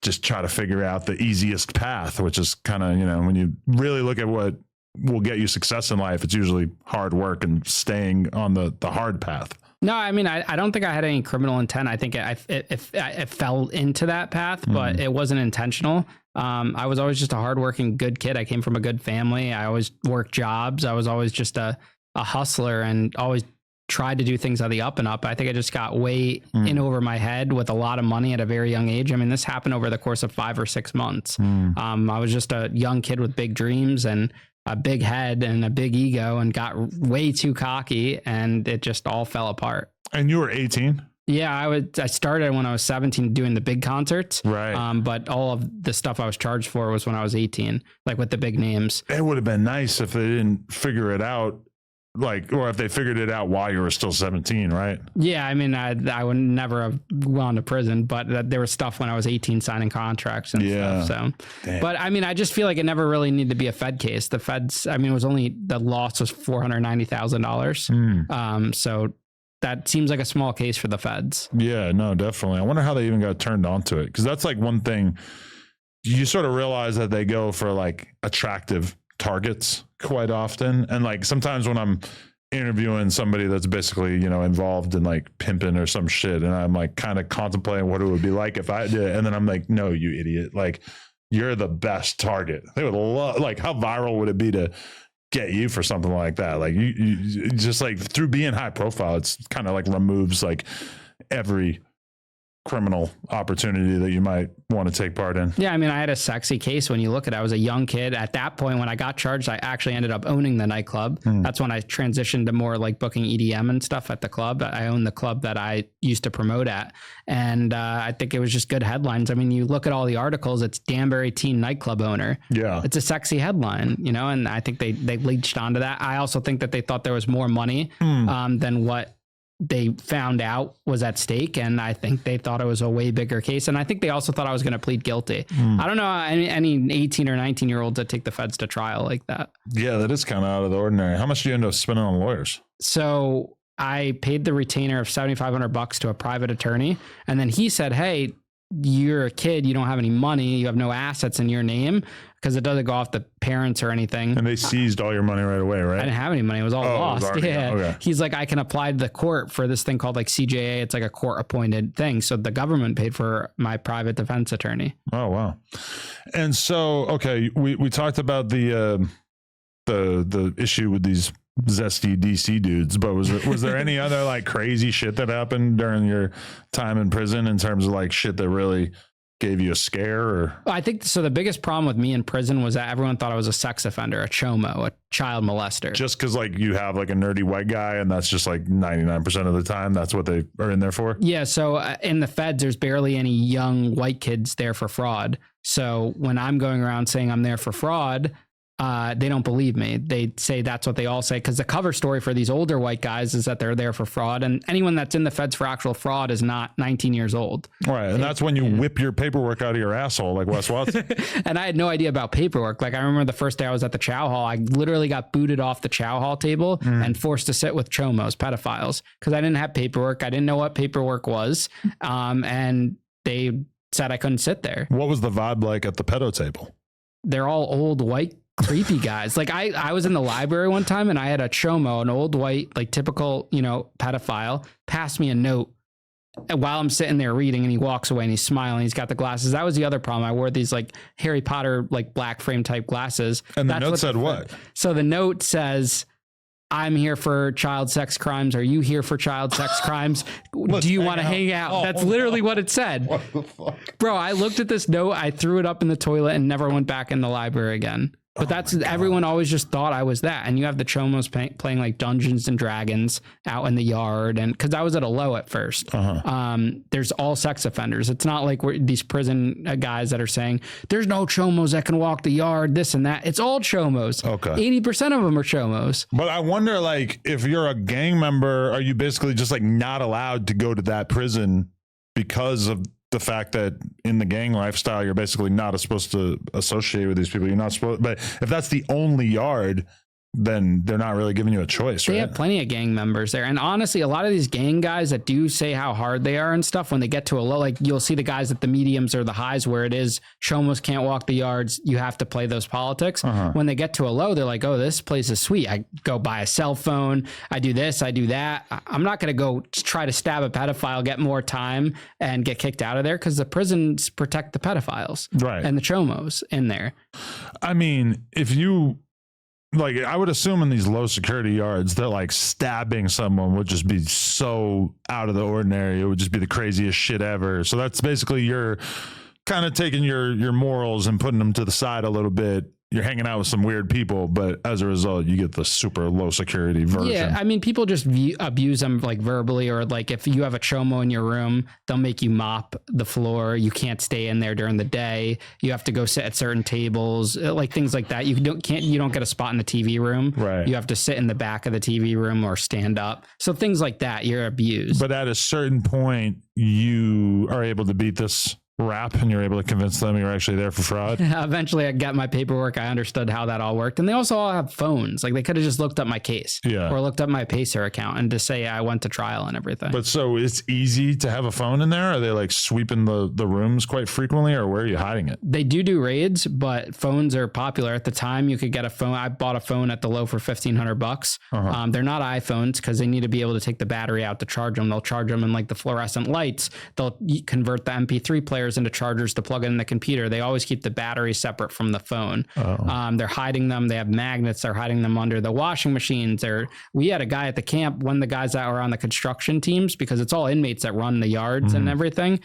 just try to figure out the easiest path, which is kind of, you know, when you really look at what will get you success in life, it's usually hard work and staying on the hard path. No, I mean, I don't think I had any criminal intent. I think it fell into that path, but it wasn't intentional. I was always just a hardworking, good kid. I came from a good family. I always worked jobs. I was always just a hustler and always tried to do things on the up and up. I think I just got way in over my head with a lot of money at a very young age. I mean, this happened over the course of 5 or 6 months. I was just a young kid with big dreams and a big head and a big ego, and got way too cocky, and it just all fell apart. And you were 18? Yeah, I started when I was 17 doing the big concerts. Right. But all of the stuff I was charged for was when I was 18, like with the big names. It would have been nice if they didn't figure it out, like, or if they figured it out while you were still 17, right? Yeah, I mean, I would never have gone to prison, but there was stuff when I was 18 signing contracts and stuff. So, damn. But I mean, I just feel like it never really needed to be a Fed case. The Feds, I mean, it was only, the loss was $490,000. So that seems like a small case for the Feds. Yeah, no, definitely. I wonder how they even got turned onto it, because that's like one thing you sort of realize, that they go for like attractive targets quite often. And like sometimes when I'm interviewing somebody that's basically, you know, involved in like pimping or some shit, and I'm like kind of contemplating what it would be like if I did it, and then I'm like, no, you idiot, like you're the best target. They would love, like, how viral would it be to get you for something like that? Like you just like through being high profile, it's kind of like removes like every criminal opportunity that you might want to take part in. Yeah, I mean, I had a sexy case when you look at it. I was a young kid. At that point, when I got charged, I actually ended up owning the nightclub. That's when I transitioned to more like booking EDM and stuff at the club. I owned the club that I used to promote at. And I think it was just good headlines. I mean, you look at all the articles, it's Danbury teen nightclub owner. Yeah. It's a sexy headline, you know, and I think they leached onto that. I also think that they thought there was more money than what they found out was at stake, and I think they thought it was a way bigger case, and I think they also thought I was going to plead guilty. I don't know any 18 or 19 year olds that take the Feds to trial like that. Yeah, that is kind of out of the ordinary. How much do you end up spending on lawyers? So I paid the retainer of $7,500 to a private attorney, and then he said, hey, you're a kid, you don't have any money, you have no assets in your name, because it doesn't go off the parents or anything. And they seized all your money right away, right? I didn't have any money. It was all lost. Yeah. Okay. He's like, I can apply to the court for this thing called like CJA. It's like a court appointed thing. So the government paid for my private defense attorney. Oh, wow. And so, okay, we talked about the issue with these zesty DC dudes, but was there any other like crazy shit that happened during your time in prison in terms of like shit that really gave you a scare? Or I think so. The biggest problem with me in prison was that everyone thought I was a sex offender, a chomo, a child molester. Just because like you have like a nerdy white guy, and that's just like 99% of the time that's what they are in there for. Yeah. So in the Feds, there's barely any young white kids there for fraud. So when I'm going around saying I'm there for fraud, they don't believe me. They say that's what they all say, because the cover story for these older white guys is that they're there for fraud, and anyone that's in the Feds for actual fraud is not 19 years old. Right. And that's when you whip your paperwork out of your asshole like Wes Watson. And I had no idea about paperwork. Like I remember the first day I was at the chow hall, I literally got booted off the chow hall table and forced to sit with chomos, pedophiles, because I didn't have paperwork. I didn't know what paperwork was. And they said I couldn't sit there. What was the vibe like at the pedo table? They're all old white creepy guys. Like I was in the library one time, and I had a chomo, an old white, like typical, you know, pedophile, pass me a note while I'm sitting there reading, and he walks away and he's smiling. He's got the glasses. That was the other problem. I wore these like Harry Potter, like black frame type glasses. And the note said what? So the note says, I'm here for child sex crimes. Are you here for child sex crimes? Do you want to hang out? Oh, that's literally what it said. What the fuck? Bro, I looked at this note, I threw it up in the toilet and never went back in the library again. But that's, everyone always just thought I was that. And you have the chomos playing like Dungeons and Dragons out in the yard. And because I was at a low at first, there's all sex offenders. It's not like these prison guys that are saying there's no chomos that can walk the yard, this and that. It's all chomos. Okay. 80% of them are chomos. But I wonder, like, if you're a gang member, are you basically just like not allowed to go to that prison because of the fact that in the gang lifestyle, you're basically not supposed to associate with these people. You're not supposed, but if that's the only yard, then they're not really giving you a choice, They right? have plenty of gang members there. And honestly, a lot of these gang guys that do say how hard they are and stuff, when they get to a low, like you'll see the guys at the mediums or the highs where it is chomos can't walk the yards. You have to play those politics. When they get to a low, they're like, oh, this place is sweet. I go buy a cell phone. I do this. I do that. I'm not going to go try to stab a pedophile, get more time and get kicked out of there because the prisons protect the pedophiles and the chomos in there. I mean, if you, like, I would assume in these low security yards that like stabbing someone would just be so out of the ordinary. It would just be the craziest shit ever. So that's basically you're kind of taking your morals and putting them to the side a little bit. You're hanging out with some weird people, but as a result, you get the super low security version. Yeah, I mean, people just abuse them like verbally, or like if you have a chomo in your room, they'll make you mop the floor. You can't stay in there during the day. You have to go sit at certain tables, like things like that. You don't get a spot in the TV room. Right. You have to sit in the back of the TV room or stand up. So things like that, you're abused. But at a certain point, you are able to beat this rap and you're able to convince them you're actually there for fraud. Eventually I got my paperwork. I understood how that all worked. And they also all have phones. Like they could have just looked up my case or looked up my Pacer account and just say I went to trial and everything. But so it's easy to have a phone in there? Are they like sweeping the rooms quite frequently, or where are you hiding it? They do raids, but phones are popular. At the time you could get a phone. I bought a phone at the low for $1,500. They're not iPhones because they need to be able to take the battery out to charge them. They'll charge them in like the fluorescent lights. They'll convert the MP3 players into chargers to plug in the computer. They always keep the battery separate from the phone. They're hiding them. They have magnets. They're hiding them under the washing machines. We had a guy at the camp, one of the guys that were on the construction teams, because it's all inmates that run the yards and everything,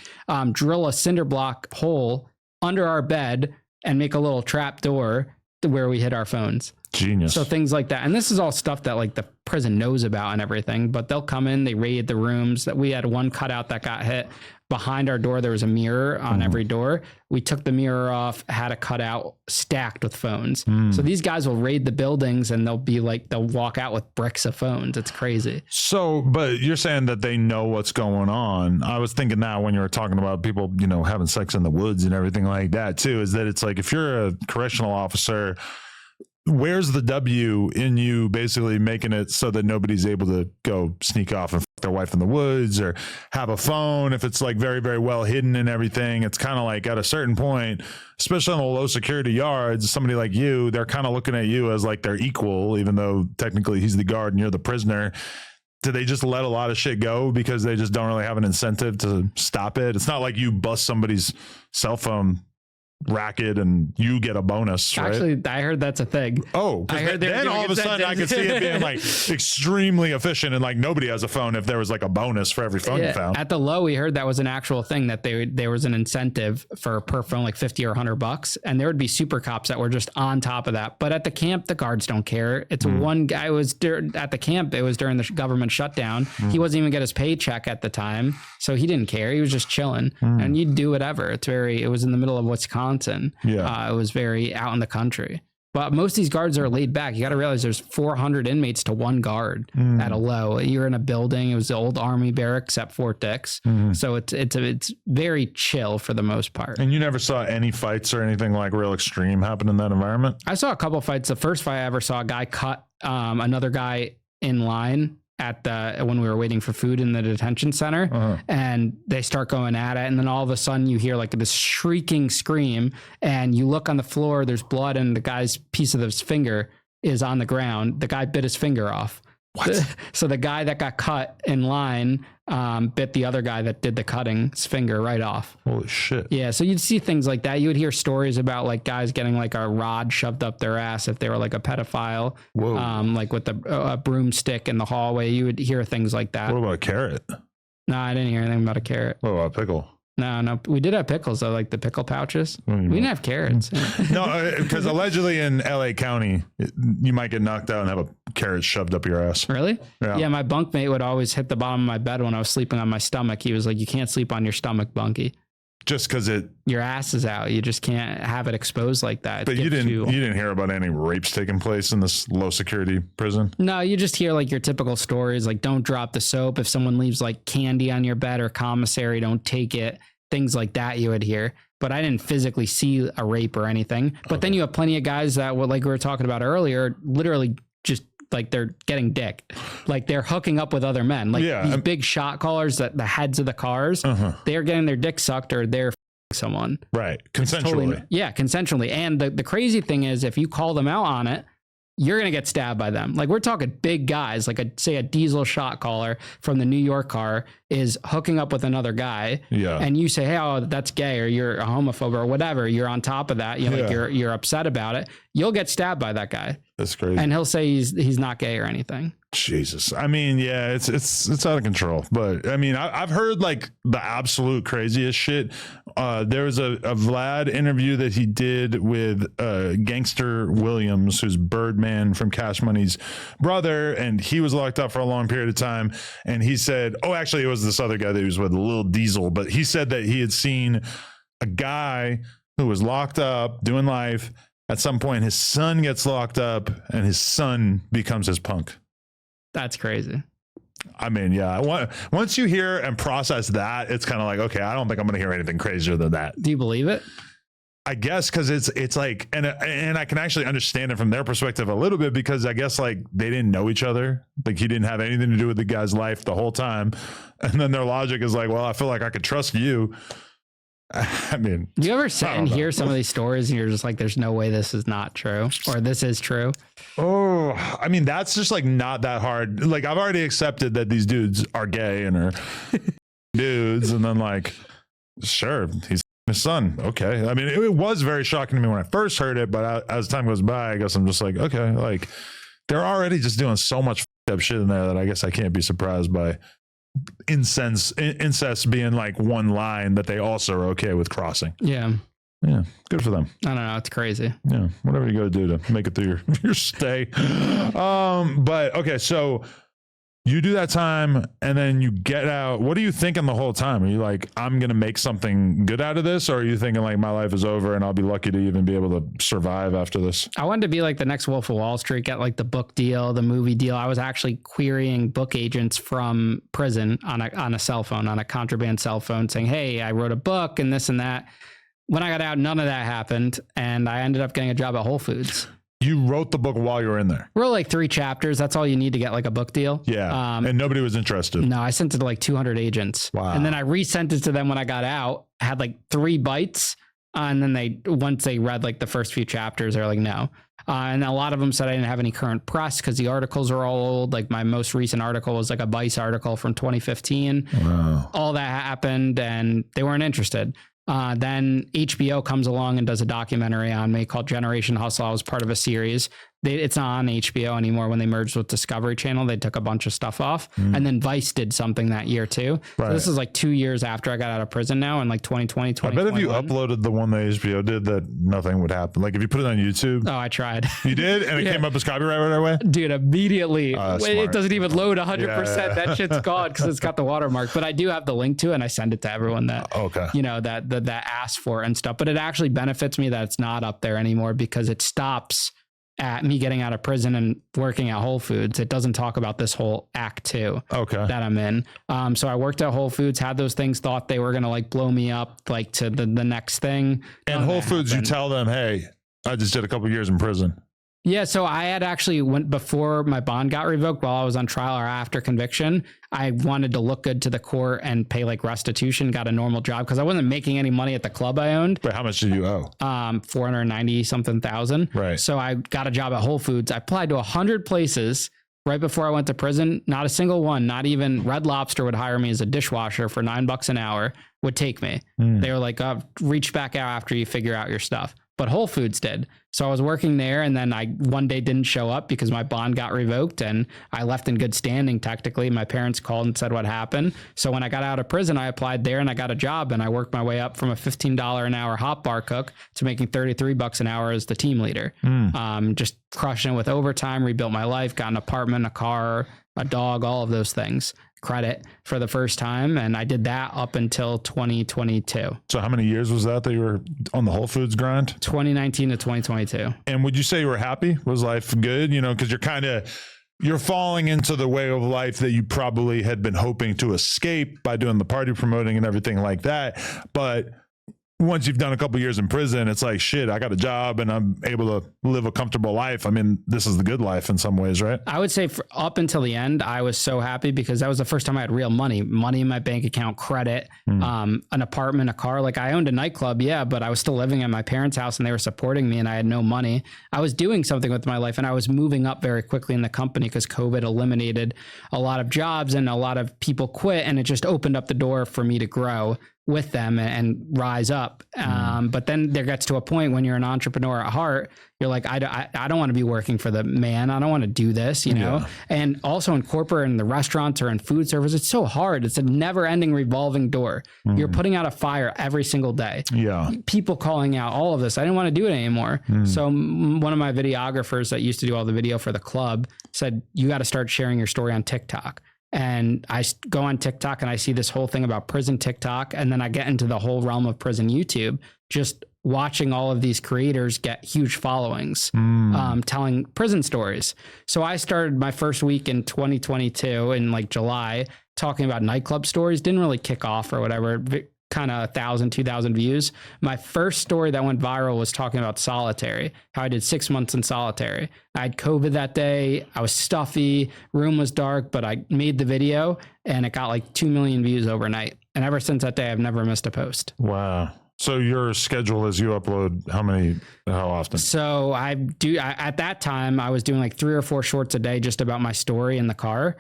drill a cinder block hole under our bed and make a little trap door to where we hid our phones. Genius. So things like that. And this is all stuff that like the prison knows about and everything, but they'll come in, they raid the rooms. That we had one cutout that got hit. Behind our door, there was a mirror on every door. We took the mirror off, had a cutout stacked with phones. So these guys will raid the buildings and they'll walk out with bricks of phones. It's crazy. So, but you're saying that they know what's going on. I was thinking now when you were talking about people, having sex in the woods and everything like that too, is that it's like, if you're a correctional officer, where's the W in you basically making it so that nobody's able to go sneak off and fuck their wife in the woods or have a phone if it's like very, very well hidden and everything? It's kind of like at a certain point, especially on the low security yards, somebody like you, they're kind of looking at you as like their equal, even though technically he's the guard and you're the prisoner. Do they just let a lot of shit go because they just don't really have an incentive to stop it? It's not like you bust somebody's cell phone racket and you get a bonus, right? Actually, I heard that's a thing. Oh, then all of a sudden I could see it being like extremely efficient and like nobody has a phone if there was like a bonus for every phone you found. At the low, we heard that was an actual thing, that there was an incentive for per phone, like $50 or $100, and there would be super cops that were just on top of that. But at the camp, the guards don't care. It's one guy was at the camp. It was during the government shutdown. He wasn't even get his paycheck at the time, so he didn't care. He was just chilling, and you'd do whatever. It was in the middle of Wisconsin. It was very out in the country. But most of these guards are laid back. You got to realize there's 400 inmates to one guard at a low. You're in a building. It was the old Army barracks at Fort Dix. So it's very chill for the most part. And you never saw any fights or anything like real extreme happen in that environment? I saw a couple fights. The first fight I ever saw, a guy cut another guy in line when we were waiting for food in the detention center, and they start going at it. And then all of a sudden you hear like this shrieking scream, and you look on the floor, there's blood, and the guy's piece of his finger is on the ground. The guy bit his finger off. What? So the guy that got cut in line bit the other guy that did the cutting's finger right off. Holy shit. Yeah. So you'd see things like that. You would hear stories about like guys getting like a rod shoved up their ass if they were like a pedophile. Whoa. Like with a broomstick in the hallway. You would hear things like that. What about a carrot? No, I didn't hear anything about a carrot. What about a pickle? No. We did have pickles though, like the pickle pouches. We didn't have carrots. No, because allegedly in LA County, you might get knocked out and have a carrot shoved up your ass. Really? Yeah. My bunkmate would always hit the bottom of my bed when I was sleeping on my stomach. He was like, "You can't sleep on your stomach, Bunky." just because your ass is out. You just can't have it exposed like that. But you didn't hear about any rapes taking place in this low security prison? No, you just hear like your typical stories, like don't drop the soap. If someone leaves like candy on your bed or commissary, don't take it. Things like that you would hear. But I didn't physically see a rape or anything. But then you have plenty of guys that, like we were talking about earlier, literally just like they're getting dick, like they're hooking up with other men, like these big shot callers, that the heads of the cars, they're getting their dick sucked or they're someone. Right. Consensually. Consensually. And the crazy thing is, if you call them out on it, you're going to get stabbed by them. Like we're talking big guys, like say a diesel shot caller from the New York car is hooking up with another guy. Yeah. And you say, hey, oh, that's gay, or you're a homophobe or whatever. You're on top of that. You're upset about it. You'll get stabbed by that guy. That's crazy. And he'll say he's not gay or anything. Jesus. I mean, yeah, it's out of control. But I mean, I've heard like the absolute craziest shit. There was a Vlad interview that he did with Gangster Williams, who's Birdman from Cash Money's brother, and he was locked up for a long period of time. And he said, oh, actually, it was this other guy that he was with, Lil Diesel, but he said that he had seen a guy who was locked up doing life. At some point, his son gets locked up, and his son becomes his punk. That's crazy. I mean, yeah. Once you hear and process that, it's kind of like, okay, I don't think I'm going to hear anything crazier than that. Do you believe it? I guess because it's like, and I can actually understand it from their perspective a little bit, because I guess like they didn't know each other. Like he didn't have anything to do with the guy's life the whole time. And then their logic is like, well, I feel like I could trust you. I mean, do you ever sit and hear some of these stories and you're just like, there's no way this is not true, or this is true? Oh, I mean, that's just like not that hard. Like I've already accepted that these dudes are gay and are dudes. And then like, sure, he's his son. Okay. I mean, it was very shocking to me when I first heard it, but as time goes by, I guess I'm just like, okay, like they're already just doing so much up shit in there that I guess I can't be surprised by incest being like one line that they also are okay with crossing. Yeah, good for them. I don't know, it's crazy. Yeah, whatever you gotta do to make it through your stay. But okay, so you do that time and then you get out. What are you thinking the whole time? Are you like, I'm gonna make something good out of this, or are you thinking like my life is over and I'll be lucky to even be able to survive after this? I wanted to be like the next Wolf of Wall Street, get like the book deal, the movie deal. I was actually querying book agents from prison on a cell phone, on a contraband cell phone, saying, hey, I wrote a book and this and that. When I got out, none of that happened, and I ended up getting a job at Whole Foods. You wrote the book while you were in there? Wrote like 3 chapters. That's all you need to get like a book deal. Yeah. And nobody was interested. No, I sent it to like 200 agents. Wow. And then I resent it to them when I got out. I had like 3 bites. And then once they read like the first few chapters, they're like, no. And a lot of them said I didn't have any current press because the articles are all old. Like my most recent article was like a Vice article from 2015. Wow. All that happened and they weren't interested. Then HBO comes along and does a documentary on me called Generation Hustle. I was part of a series. It's not on HBO anymore. When they merged with Discovery Channel, they took a bunch of stuff off. And then Vice did something that year too. Right. So this is like 2 years after I got out of prison now, in like 2020, 2021. I bet if you uploaded the one that HBO did, that nothing would happen. Like if you put it on YouTube. Oh, I tried. You did? And it came up as copyright right away? Dude, immediately. It doesn't even load 100%. Yeah. That shit's gone because it's got the watermark. But I do have the link to it, and I send it to everyone that, that asked for it and stuff. But it actually benefits me that it's not up there anymore, because it stops at me getting out of prison and working at Whole Foods. It doesn't talk about this whole act 2 that I'm in. So I worked at Whole Foods, had those things, thought they were going to like blow me up like to the next thing. And Whole Foods, you tell them, hey, I just did a couple years in prison. Yeah, so I had actually went before my bond got revoked, while I was on trial or after conviction. I wanted to look good to the court and pay like restitution, got a normal job because I wasn't making any money at the club I owned. But how much did you owe? 490 something thousand. Right. So I got a job at Whole Foods. I applied to 100 places right before I went to prison. Not a single one, not even Red Lobster would hire me as a dishwasher for $9 an hour, would take me. They were like, reach back out after you figure out your stuff. But Whole Foods did. So I was working there, and then I one day didn't show up because my bond got revoked, and I left in good standing. Technically, my parents called and said what happened. So when I got out of prison, I applied there and I got a job, and I worked my way up from a $15 an hour hot bar cook to making $33 an hour as the team leader. Just crushing it with overtime, rebuilt my life, got an apartment, a car, a dog, all of those things. credit for the first time. And I did that up until 2022. So how many years was that you were on the Whole Foods grind? 2019 to 2022. And would you say you were happy? Was life good? You know, because you're falling into the way of life that you probably had been hoping to escape by doing the party promoting and everything like that. But once you've done a couple years in prison, it's like, shit, I got a job and I'm able to live a comfortable life. I mean, this is the good life in some ways, right? I would say up until the end, I was so happy because that was the first time I had real money in my bank account, credit, an apartment, a car. Like I owned a nightclub. Yeah. But I was still living at my parents' house and they were supporting me and I had no money. I was doing something with my life and I was moving up very quickly in the company because COVID eliminated a lot of jobs and a lot of people quit. And it just opened up the door for me to grow with them and rise up. But then there gets to a point when you're an entrepreneur at heart, you're like, I don't want to be working for the man. I don't want to do this, you know? And also in corporate and the restaurants or in food service, it's so hard. It's a never ending revolving door. You're putting out a fire every single day. Yeah. People calling out all of this. I didn't want to do it anymore. So one of my videographers that used to do all the video for the club said, you got to start sharing your story on TikTok. And I go on TikTok and I see this whole thing about prison TikTok. And then I get into the whole realm of prison YouTube, just watching all of these creators get huge followings, telling prison stories. So I started my first week in 2022 in like July, talking about nightclub stories, didn't really kick off or whatever, kind of 1,000, 2,000 views. My first story that went viral was talking about solitary, how I did 6 months in solitary. I had COVID that day. I was stuffy, room was dark, but I made the video and it got like 2 million views overnight. And ever since that day, I've never missed a post. Wow. So your schedule is you upload how often? So at that time I was doing like 3 or 4 shorts a day, just about my story in the car,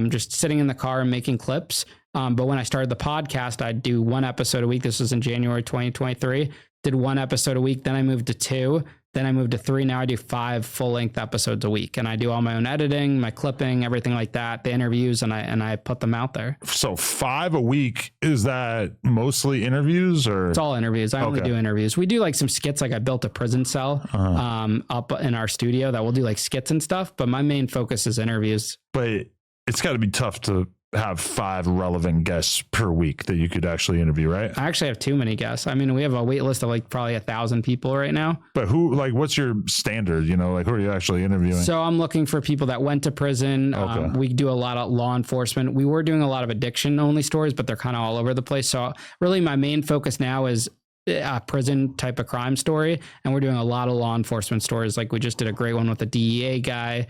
just sitting in the car and making clips. But when I started the podcast, I'd do 1 episode a week. This was in January 2023. Did 1 episode a week. Then I moved to 2. Then I moved to 3. Now I do 5 full-length episodes a week. And I do all my own editing, my clipping, everything like that, the interviews, and I put them out there. So 5 a week, is that mostly interviews or? It's all interviews. I only do interviews. We do like some skits. Like I built a prison cell up in our studio that we'll do like skits and stuff. But my main focus is interviews. But it's got to be tough to have 5 relevant guests per week that you could actually interview, right? I actually have too many guests. I mean, we have a wait list of like probably 1,000 people right now. But what's your standard? You know, like who are you actually interviewing? So I'm looking for people that went to prison. We do a lot of law enforcement. We were doing a lot of addiction only stories, but they're kind of all over the place. So really my main focus now is a prison type of crime story. And we're doing a lot of law enforcement stories. Like we just did a great one with the DEA guy.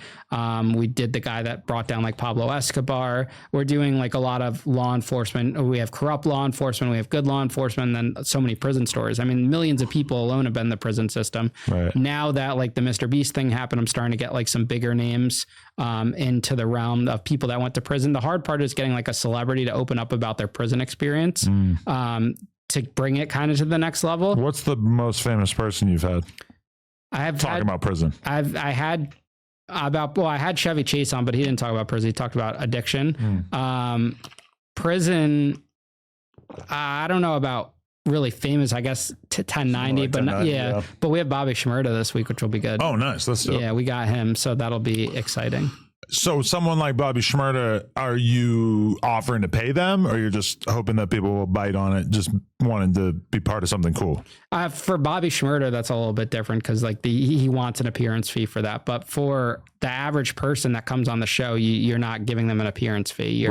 We did the guy that brought down like Pablo Escobar. We're doing like a lot of law enforcement. We have corrupt law enforcement. We have good law enforcement, and then so many prison stories. I mean, millions of people alone have been in the prison system. Right. Now that like the MrBeast thing happened, I'm starting to get like some bigger names into the realm of people that went to prison. The hard part is getting like a celebrity to open up about their prison experience. To bring it kind of to the next level. What's the most famous person you've had? About prison. I had Chevy Chase on, but he didn't talk about prison. He talked about addiction. Prison. I don't know about really famous, I guess 1090, like but 1090, yeah. But we have Bobby Shmurda this week, which will be good. Oh, nice. That's dope. Yeah, we got him. So that'll be exciting. So someone like Bobby Shmurda, are you offering to pay them, or you're just hoping that people will bite on it, just wanting to be part of something cool? For Bobby Shmurda, that's a little bit different because like he wants an appearance fee for that. But for the average person that comes on the show, you're not giving them an appearance fee.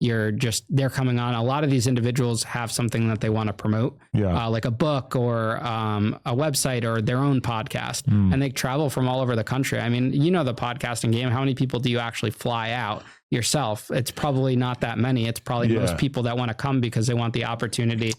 They're coming on. A lot of these individuals have something that they want to promote, like a book or a website or their own podcast, and they travel from all over the country. I mean, you know, the podcasting game, how many people do you actually fly out yourself? It's probably not that many. It's probably most people that want to come because they want the opportunity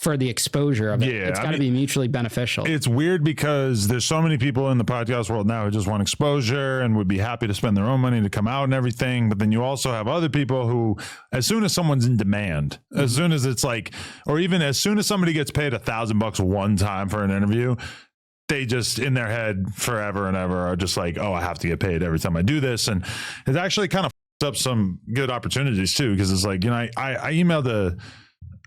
for the exposure of it. Yeah, it's got to be mutually beneficial. It's weird because there's so many people in the podcast world now who just want exposure and would be happy to spend their own money to come out and everything. But then you also have other people who, as soon as someone's in demand, as soon as it's like, or even as soon as somebody gets paid $1,000 one time for an interview, they just in their head forever and ever are just like, oh, I have to get paid every time I do this. And it actually kind of up some good opportunities too, because it's like, you know, I emailed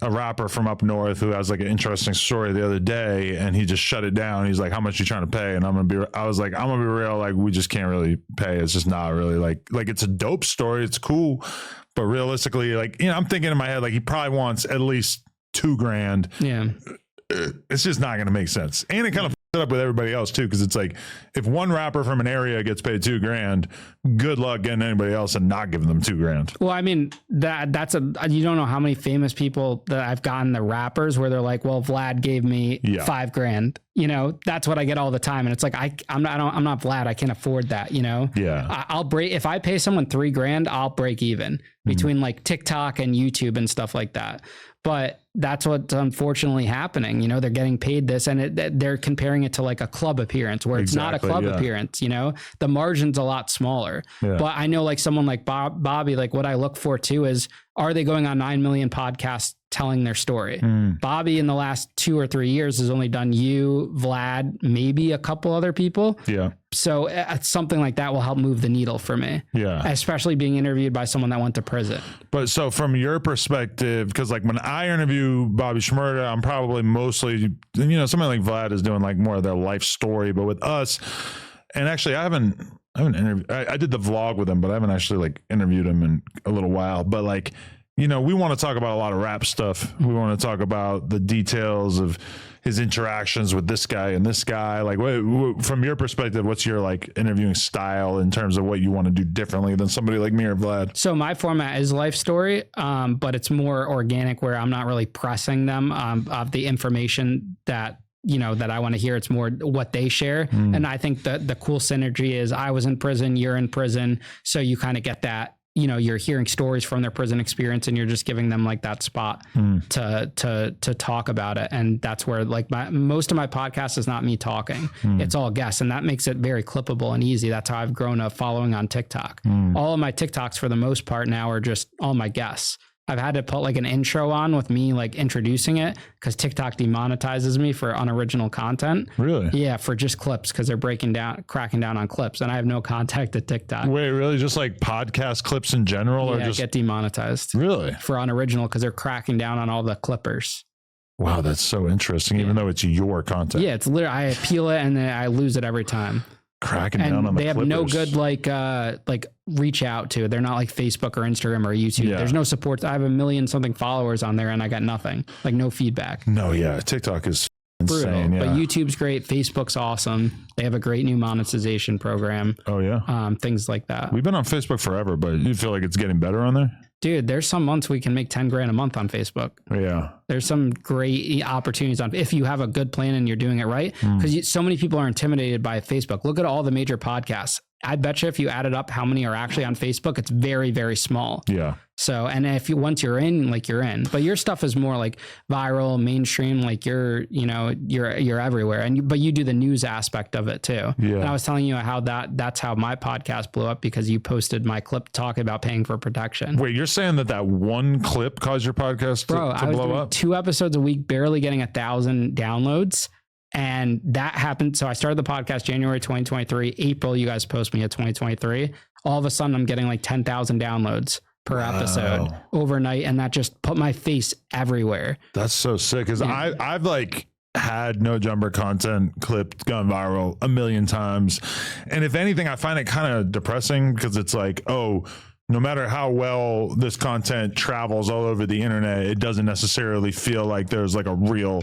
a rapper from up north who has like an interesting story the other day, and he just shut it down. He's like, "How much you trying to pay?" And I was like, "I'm gonna be real. Like, we just can't really pay. It's just not really like it's a dope story. It's cool, but realistically, like, you know, I'm thinking in my head like he probably wants at least $2,000. Yeah. It's just not going to make sense. And it kind of it up with everybody else too, because it's like if one rapper from an area gets paid $2,000, good luck getting anybody else and not giving them $2,000. Well, I mean, that's you don't know how many famous people that I've gotten, the rappers, where they're like, well, Vlad gave me $5,000. You know, that's what I get all the time. And it's like, I'm not Vlad. I can't afford that. You know, I'll break, if I pay someone $3,000, I'll break even between like TikTok and YouTube and stuff like that. But that's what's unfortunately happening. You know, they're getting paid this, and they're comparing it to like a club appearance where it's not a club appearance. You know, the margin's a lot smaller. But I know like someone like Bobby, like what I look for too is, are they going on 9 million podcasts telling their story? Bobby in the last 2 or 3 years has only done you, Vlad, maybe a couple other people. So something like that will help move the needle for me. Especially being interviewed by someone that went to prison. But so from your perspective, because like when I interview Bobby Shmurda, I'm probably mostly, you know, somebody like Vlad is doing like more of their life story, but with us, and actually I haven't interviewed, I did the vlog with him, but I haven't actually like interviewed him in a little while. But like, you know, we want to talk about a lot of rap stuff. We want to talk about the details of his interactions with this guy and this guy. Like, from your perspective, what's your like interviewing style in terms of what you want to do differently than somebody like me or Vlad? So my format is life story, but it's more organic, where I'm not really pressing them of the information that, you know, that I want to hear. It's more what they share. And I think that the cool synergy is I was in prison, you're in prison. So you kind of get that, you know, you're hearing stories from their prison experience, and you're just giving them like that spot to talk about it. And that's where like most of my podcast is not me talking. It's all guests, and that makes it very clippable and easy. That's how I've grown a following on TikTok. All of my TikToks for the most part now are just all my guests. I've had to put like an intro on with me like introducing it, because TikTok demonetizes me for unoriginal content. Really? Yeah, for just clips, because they're cracking down on clips, and I have no contact at TikTok. Wait, really? Just like podcast clips in general, or just get demonetized? Really? For unoriginal, because they're cracking down on all the clippers. Wow, that's so interesting. Even though it's your content. Yeah, it's literally, I appeal it and then I lose it every time. Cracking down on the they have clippers. No good like reach out to. They're not like Facebook or Instagram or YouTube. There's no support. I have 1 million something followers on there, and I got nothing, like no feedback. No, TikTok is insane. Brutal. But YouTube's great. Facebook's awesome. They have a great new monetization program. Oh yeah. Things like that. We've been on Facebook forever, but you feel like it's getting better on there? Dude, there's some months we can make 10 grand a month on Facebook. Yeah. There's some great opportunities on, if you have a good plan and you're doing it right, because so many people are intimidated by Facebook. Look at all the major podcasts. I bet you if you added up how many are actually on Facebook, it's very, very small. Yeah. So, and if you, once you're in, like you're in, but your stuff is more like viral, mainstream, like you're everywhere. But you do the news aspect of it too. Yeah. And I was telling you how that's how my podcast blew up, because you posted my clip talking about paying for protection. Wait, you're saying that one clip caused your podcast to blow up? Bro, I was doing 2 episodes a week, barely getting 1,000 downloads. And that happened. So I started the podcast January 2023. April, you guys post me at 2023. All of a sudden, I'm getting like 10,000 downloads per episode overnight. And that just put my face everywhere. That's so sick. Because I've like had No Jumper content clipped, gone viral 1 million times. And if anything, I find it kind of depressing, because it's like, oh, no matter how well this content travels all over the internet, it doesn't necessarily feel like there's like a real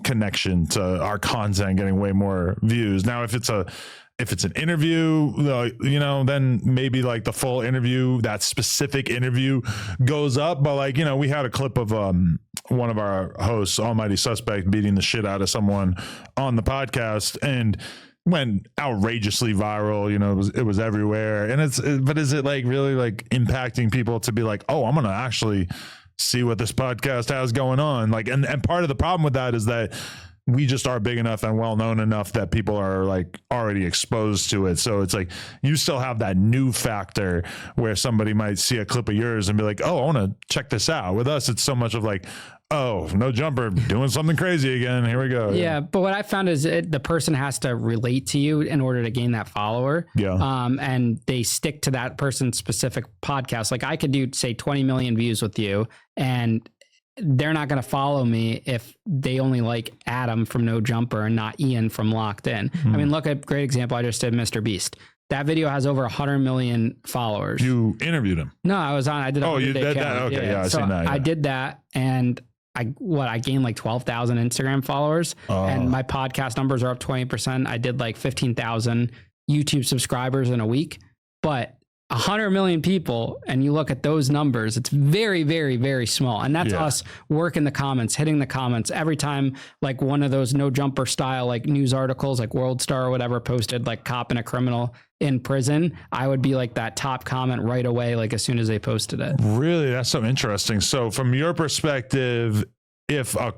connection to our content getting way more views. Now, if it's an interview, you know, then maybe like the full interview, that specific interview goes up. But like, you know, we had a clip of one of our hosts, Almighty Suspect, beating the shit out of someone on the podcast, and went outrageously viral. You know, it was everywhere. And but is it like really like impacting people to be like, oh, I'm gonna actually see what this podcast has going on? Like, and part of the problem with that is that we just are big enough and well known enough that people are like already exposed to it. So it's like you still have that new factor where somebody might see a clip of yours and be like, oh, I want to check this out. With us, it's so much of like, oh, No Jumper doing something crazy again. Here we go. Yeah. But what I found is the person has to relate to you in order to gain that follower. Yeah. And they stick to that person's specific podcast. Like I could do, say, 20 million views with you, and they're not going to follow me if they only like Adam from No Jumper and not Ian from Locked In. I mean, look at great example. I just did MrBeast. That video has over 100 million followers. You interviewed him? No, I was on. I did. Oh, you did that? Okay, yeah, I seen that. Yeah. I did that, and I gained like 12,000 Instagram followers, and my podcast numbers are up 20%. I did like 15,000 YouTube subscribers in a week, but 100 million people, and you look at those numbers, it's very, very, very small. And that's us working the comments, hitting the comments every time, like one of those No Jumper style, like news articles, like World Star or whatever posted like cop and a criminal in prison. I would be like that top comment right away, like as soon as they posted it. Really? That's so interesting. So from your perspective, if a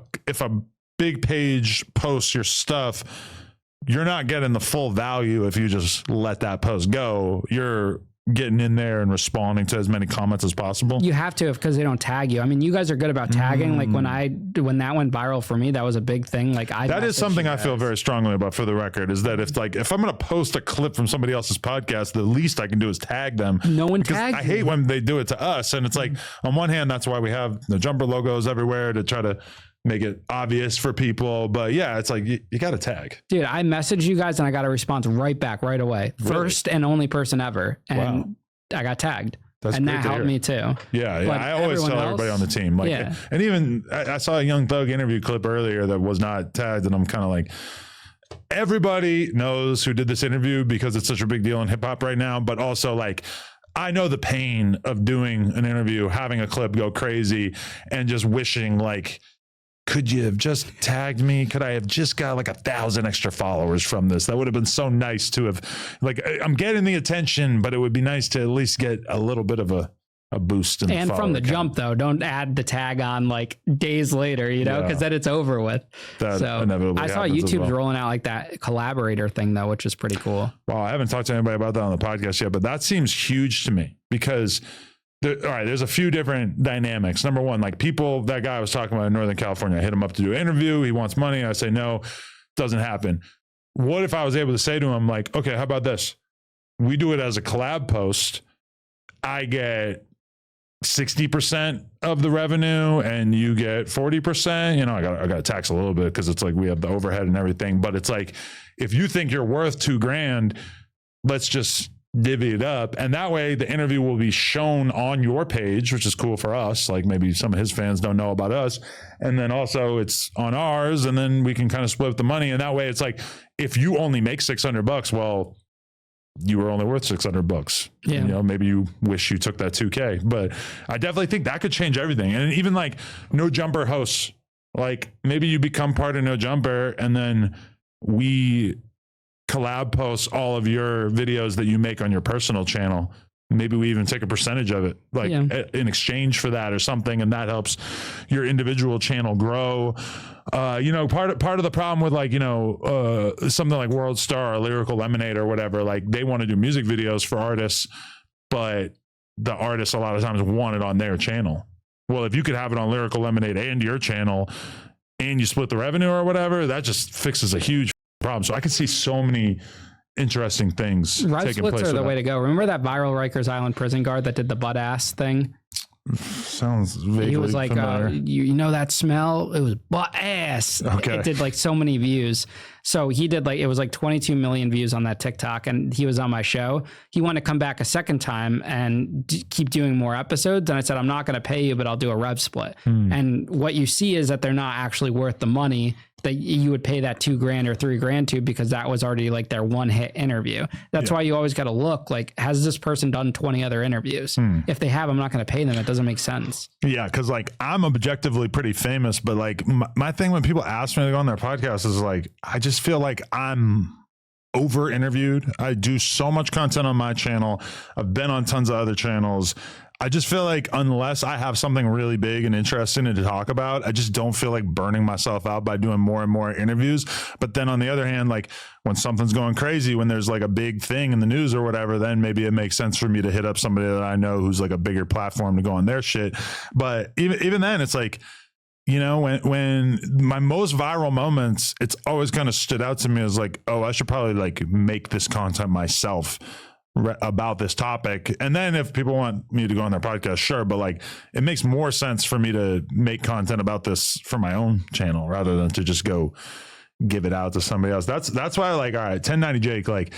big page posts your stuff, you're not getting the full value if you just let that post go. You're getting in there and responding to as many comments as possible. You have to, because they don't tag you. I mean, you guys are good about tagging. Like when that went viral for me, that was a big thing. Like that is something I feel very strongly about, for the record, is that if I'm going to post a clip from somebody else's podcast, the least I can do is tag them. No one tags. I hate when they do it to us. And it's like, on one hand, that's why we have the Jumper logos everywhere, to try to make it obvious for people. But yeah, it's like, you got to tag. Dude, I messaged you guys and I got a response right back right away. Really? First and only person ever. And I got tagged. And that helped me too. Yeah. But I always tell everybody on the team, like, and even I saw a Young Thug interview clip earlier that was not tagged, and I'm kind of like, everybody knows who did this interview because it's such a big deal in hip hop right now. But also, like, I know the pain of doing an interview, having a clip go crazy, and just wishing, like, could you have just tagged me? Could I have just got like 1,000 extra followers from this? That would have been so nice to have, like, I'm getting the attention, but it would be nice to at least get a little bit of a boost. And from the jump, though, don't add the tag on like days later, you know, because then it's over with. That so I saw YouTube's rolling out like that collaborator thing, though, which is pretty cool. Well, I haven't talked to anybody about that on the podcast yet, but that seems huge to me because all right, there's a few different dynamics. Number one, like that guy I was talking about in Northern California, I hit him up to do an interview. He wants money. I say, no, doesn't happen. What if I was able to say to him, like, okay, how about this? We do it as a collab post. I get 60% of the revenue and you get 40%. You know, I got to tax a little bit because it's like we have the overhead and everything. But it's like, if you think you're worth $2,000, let's just divvy it up, and that way the interview will be shown on your page, which is cool for us. Like maybe some of his fans don't know about us, and then also it's on ours, and then we can kind of split the money. And that way it's like, if you only make $600, well, you were only worth $600. Yeah. You know, maybe you wish you took that $2,000, but I definitely think that could change everything. And even like No Jumper hosts, like maybe you become part of No Jumper, and then we collab posts all of your videos that you make on your personal channel. Maybe we even take a percentage of it, like in exchange for that or something, and that helps your individual channel grow. You know, part of the problem with, like, you know, something like World Star or Lyrical Lemonade or whatever, like they want to do music videos for artists, but the artists a lot of times want it on their channel. Well, if you could have it on Lyrical Lemonade and your channel, and you split the revenue or whatever, that just fixes a huge problem. So I can see so many interesting things taking place. Are the way to go. Remember that viral Rikers Island prison guard that did the butt ass thing? Sounds vaguely He was like, you know that smell? It was butt ass. Okay. It did like so many views. So he did like, it was like 22 million views on that TikTok, and he was on my show. He wanted to come back a second time and keep doing more episodes. And I said, I'm not going to pay you, but I'll do a rev split. And what you see is that they're not actually worth the money that you would pay that $2,000 or $3,000 to, because that was already like their one hit interview. That's why you always got to look like, has this person done 20 other interviews? If they have, I'm not going to pay them. It doesn't make sense. Yeah. Cause like I'm objectively pretty famous, but like my thing when people ask me to go on their podcast is like, I just feel like I'm over interviewed. I do so much content on my channel. I've been on tons of other channels. I just feel like unless I have something really big and interesting to talk about, I just don't feel like burning myself out by doing more and more interviews. But then on the other hand, like when something's going crazy, when there's like a big thing in the news or whatever, then maybe it makes sense for me to hit up somebody that I know who's like a bigger platform to go on their shit. But even then, it's like, you know, when my most viral moments, it's always kind of stood out to me as like, oh, I should probably like make this content myself. about this topic. And then if people want me to go on their podcast, sure. But like, it makes more sense for me to make content about this for my own channel rather than to just go give it out to somebody else. That's why, like, all right, 1090 Jake, like,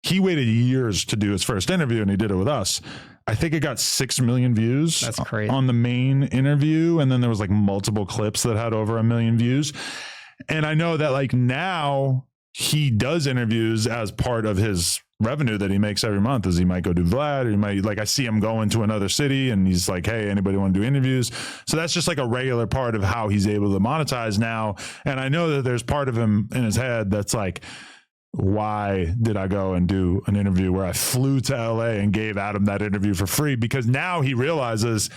he waited years to do his first interview and he did it with us. I think it got 6 million views. That's crazy. On the main interview. And then there was like multiple clips that had over 1 million views. And I know that like now he does interviews as part of his revenue that he makes every month. Is he might go do Vlad, or he might, like, I see him going to another city and he's like, hey, anybody want to do interviews? So that's just like a regular part of how he's able to monetize now. And I know that there's part of him in his head that's like, why did I go and do an interview where I flew to LA and gave Adam that interview for free? Because now he realizes,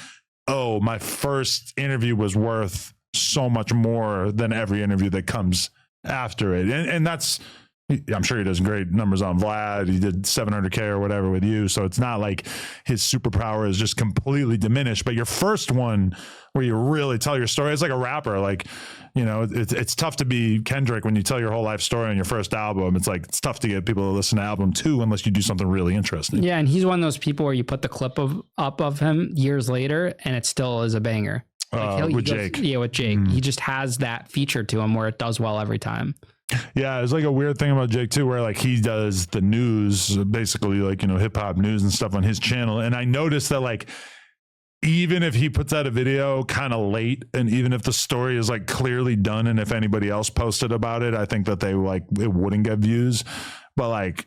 oh, my first interview was worth so much more than every interview that comes after it. And that's, I'm sure he does great numbers on Vlad. He did 700K or whatever with you. So it's not like his superpower is just completely diminished. But your first one where you really tell your story, it's like a rapper. Like, you know, it's tough to be Kendrick when you tell your whole life story on your first album. It's like, it's tough to get people to listen to album 2 unless you do something really interesting. Yeah. And he's one of those people where you put the clip up of him years later and it still is a banger. Like with Jake. Yeah, with Jake. He just has that feature to him where it does well every time. Yeah, it's like a weird thing about Jake too, where like he does the news, basically like, you know, hip hop news and stuff on his channel. And I noticed that like, even if he puts out a video kind of late, and even if the story is like clearly done, and if anybody else posted about it, I think that they like, it wouldn't get views, but like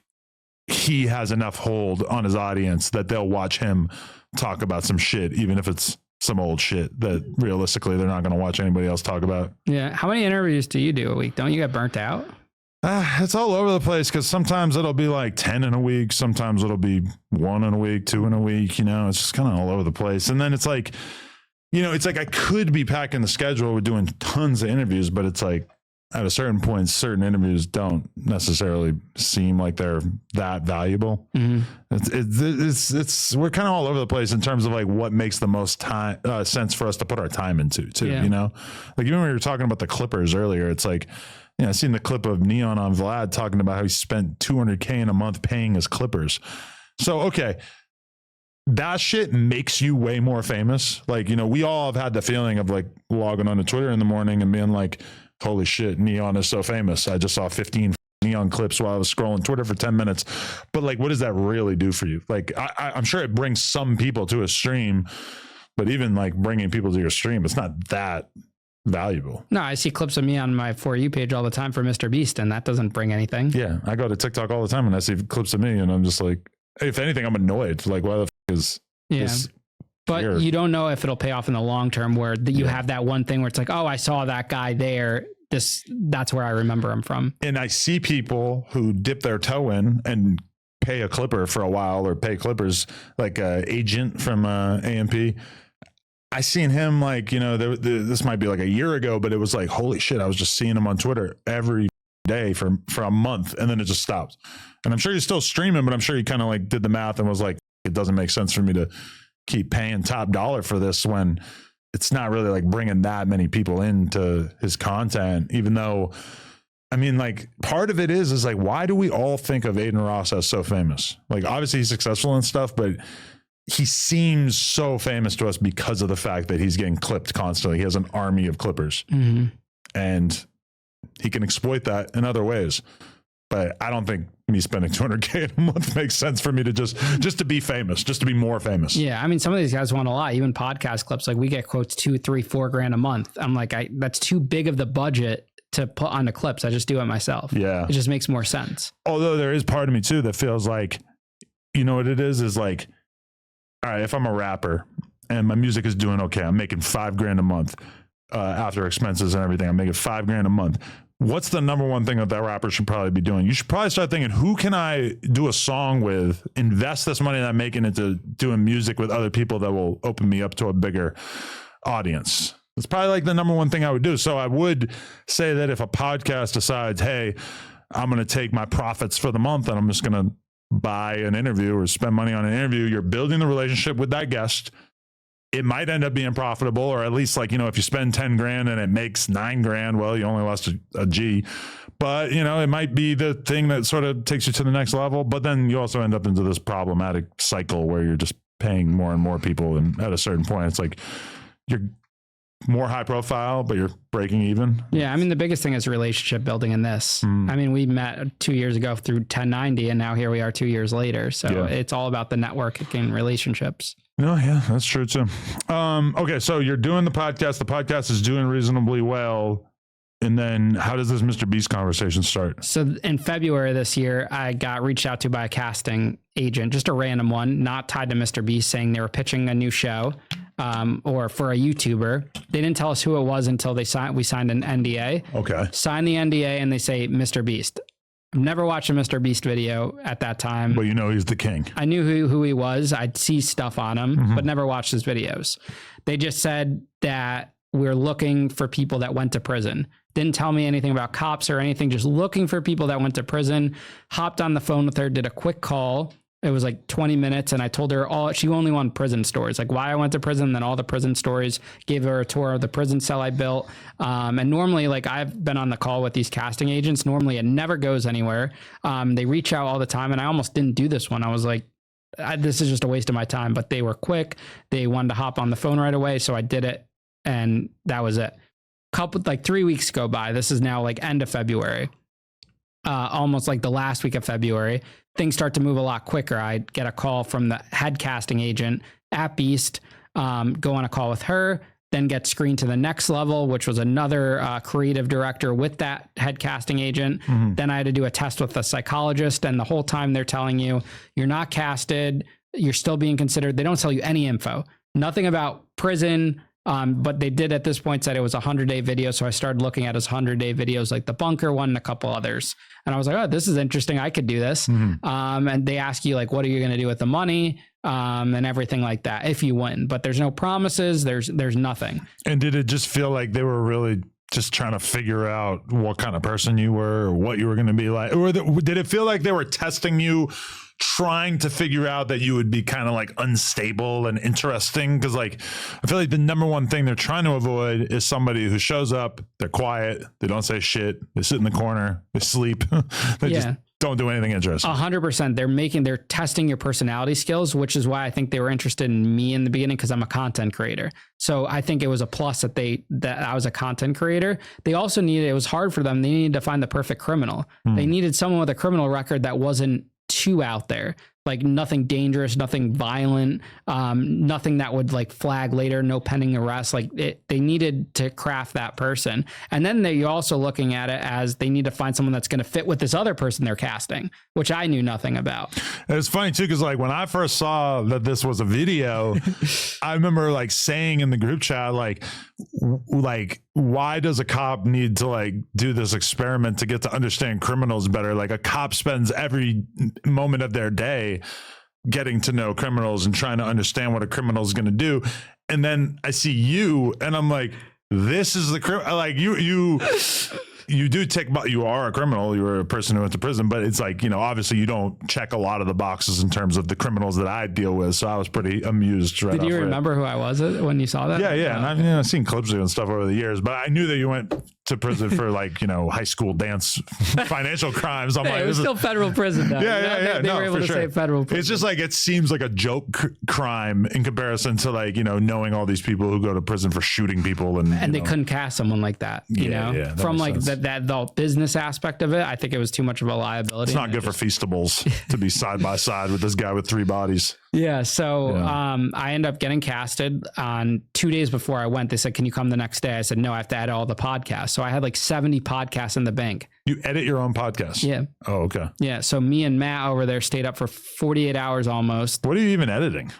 he has enough hold on his audience that they'll watch him talk about some shit, even if it's some old shit that realistically they're not going to watch anybody else talk about. Yeah. How many interviews do you do a week? Don't you get burnt out? It's all over the place because sometimes it'll be like 10 in a week. Sometimes it'll be 1 in a week, 2 in a week. You know, it's just kind of all over the place. And then it's like, you know, it's like I could be packing the schedule with doing tons of interviews, but it's like at a certain point, certain interviews don't necessarily seem like they're that valuable. Mm-hmm. It's we're kind of all over the place in terms of like what makes the most time sense for us to put our time into too. Yeah. You know, like even when we were talking about the Clippers earlier, it's like, you know, I seen the clip of Neon on Vlad talking about how he spent $200K in a month paying his Clippers. So, okay. That shit makes you way more famous. Like, you know, we all have had the feeling of like logging onto Twitter in the morning and being like, holy shit, Neon is so famous. I just saw 15 Neon clips while I was scrolling Twitter for 10 minutes. But like, what does that really do for you? Like, I'm sure it brings some people to a stream, but even like bringing people to your stream, it's not that valuable. No, I see clips of me on my For You page all the time for MrBeast, and that doesn't bring anything. Yeah, I go to TikTok all the time and I see clips of me and I'm just like, if anything, I'm annoyed. Like, why the f is this? But weird? You don't know if it'll pay off in the long term where you have that one thing where it's like, oh, I saw that guy there. That's where I remember him from. And I see people who dip their toe in and pay a clipper for a while, or pay clippers, like Agent from AMP. I seen him like, you know, this might be like a year ago, but it was like, holy shit, I was just seeing him on Twitter every day for a month, and then it just stopped. And I'm sure he's still streaming, but I'm sure he kind of like did the math and was like, it doesn't make sense for me to keep paying top dollar for this when it's not really like bringing that many people into his content. Even though, I mean, like part of it is like, why do we all think of Aiden Ross as so famous? Like obviously he's successful and stuff, but he seems so famous to us because of the fact that he's getting clipped constantly. He has an army of clippers, and he can exploit that in other ways. But I don't think me spending $200K a month makes sense for me to just to be famous, just to be more famous. Yeah. I mean, some of these guys want a lot, even podcast clips. Like we get quotes $2, $3, $4 grand a month. I'm like, that's too big of the budget to put on the clips. I just do it myself. Yeah. It just makes more sense. Although there is part of me too that feels like, you know what it is like, all right, if I'm a rapper and my music is doing okay, I'm making $5 grand a month after expenses and everything. I'm making $5 grand a month. What's the number one thing that rapper should probably be doing? You should probably start thinking, who can I do a song with, invest this money that I'm making into doing music with other people that will open me up to a bigger audience. It's probably like the number one thing I would do. So I would say that if a podcast decides, hey, I'm going to take my profits for the month and I'm just going to buy an interview or spend money on an interview, you're building the relationship with that guest. it might end up being profitable, or at least like, if you spend 10 grand and it makes 9 grand, well, you only lost a G, but it might be the thing that sort of takes you to the next level. But then you also end up into this problematic cycle where you're just paying more and more people. And at a certain point, it's like you're more high profile, but you're breaking even. Yeah. I mean, the biggest thing is relationship building in this. I mean, we met 2 years ago through 1090 and now here we are 2 years later. So it's all about the networking and relationships. No, yeah, that's true too. Okay. So you're doing the podcast. The podcast is doing reasonably well. And then how does this MrBeast conversation start? So in February this year, I got reached out to by a casting agent, just a random one, not tied to MrBeast, saying they were pitching a new show or for a YouTuber. They didn't tell us who it was until we signed an NDA. Okay. Signed the NDA and they say MrBeast. I've never watched a MrBeast video at that time. But he's the king. I knew who he was. I'd see stuff on him, but never watched his videos. They just said that we're looking for people that went to prison. Didn't tell me anything about cops or anything, just looking for people that went to prison. Hopped on the phone with her, did a quick call. It was like 20 minutes. And I told her she only wanted prison stories, like why I went to prison, then all the prison stories, gave her a tour of the prison cell I built. And normally, like I've been on the call with these casting agents. Normally it never goes anywhere. They reach out all the time. And I almost didn't do this one. I was like, this is just a waste of my time, but they were quick. They wanted to hop on the phone right away. So I did it. And that was it. 3 weeks go by. This is now like end of February, almost like the last week of February. Things start to move a lot quicker. I get a call from the head casting agent at Beast, go on a call with her, then get screened to the next level, which was another creative director with that head casting agent. Then I had to do a test with a psychologist. And the whole time they're telling you, you're not casted, you're still being considered. They don't tell you any info, nothing about prison. But they did at this point said it was a 100-day video. So I started looking at his 100-day videos, like the bunker one and a couple others. And I was like, oh, this is interesting. I could do this. And they ask you like, what are you going to do with the money? And everything like that if you win, but there's no promises. There's nothing. And did it just feel like they were really just trying to figure out what kind of person you were or what you were going to be like? Or did it feel like they were testing you, trying to figure out that you would be kind of like unstable and interesting? Because like I feel like the number one thing they're trying to avoid is somebody who shows up, they're quiet, they don't say shit, they sit in the corner, they sleep, they just don't do anything interesting. 100%. They're testing your personality skills, which is why I think they were interested in me in the beginning, because I'm a content creator. So I think it was a plus that I was a content creator. They also it was hard for them. They needed to find the perfect criminal. They needed someone with a criminal record that wasn't too out there, like nothing dangerous, nothing violent, nothing that would like flag later, no pending arrest. Like they needed to craft that person. And then you're also looking at it as they need to find someone that's going to fit with this other person they're casting, which I knew nothing about. And it's funny too, because like when I first saw that this was a video, I remember like saying in the group chat, like why does a cop need to like do this experiment to get to understand criminals better? Like a cop spends every moment of their day getting to know criminals and trying to understand what a criminal is going to do. And then I see you and I'm like, this is the criminal. Like you do tick, but you are a criminal. You were a person who went to prison, but it's like, obviously you don't check a lot of the boxes in terms of the criminals that I deal with. So I was pretty amused. Right. Did you remember who I was when you saw that? Yeah. And I mean, I've seen clips of you and stuff over the years, but I knew that you went to prison for like, high school dance, financial crimes. I'm like, it was still federal prison though. Yeah. They were able to say federal prison. It's just like, it seems like a joke crime in comparison to like, knowing all these people who go to prison for shooting people. And they couldn't cast someone like that, from like the business aspect of it. I think it was too much of a liability. It's not good for Feastables to be side by side with this guy with 3 bodies. Yeah. So I ended up getting casted on 2 days before I went. They said, can you come the next day? I said, no, I have to edit all the podcasts. So I had like 70 podcasts in the bank. You edit your own podcast? Yeah. Oh, okay. Yeah. So me and Matt over there stayed up for 48 hours almost. What are you even editing?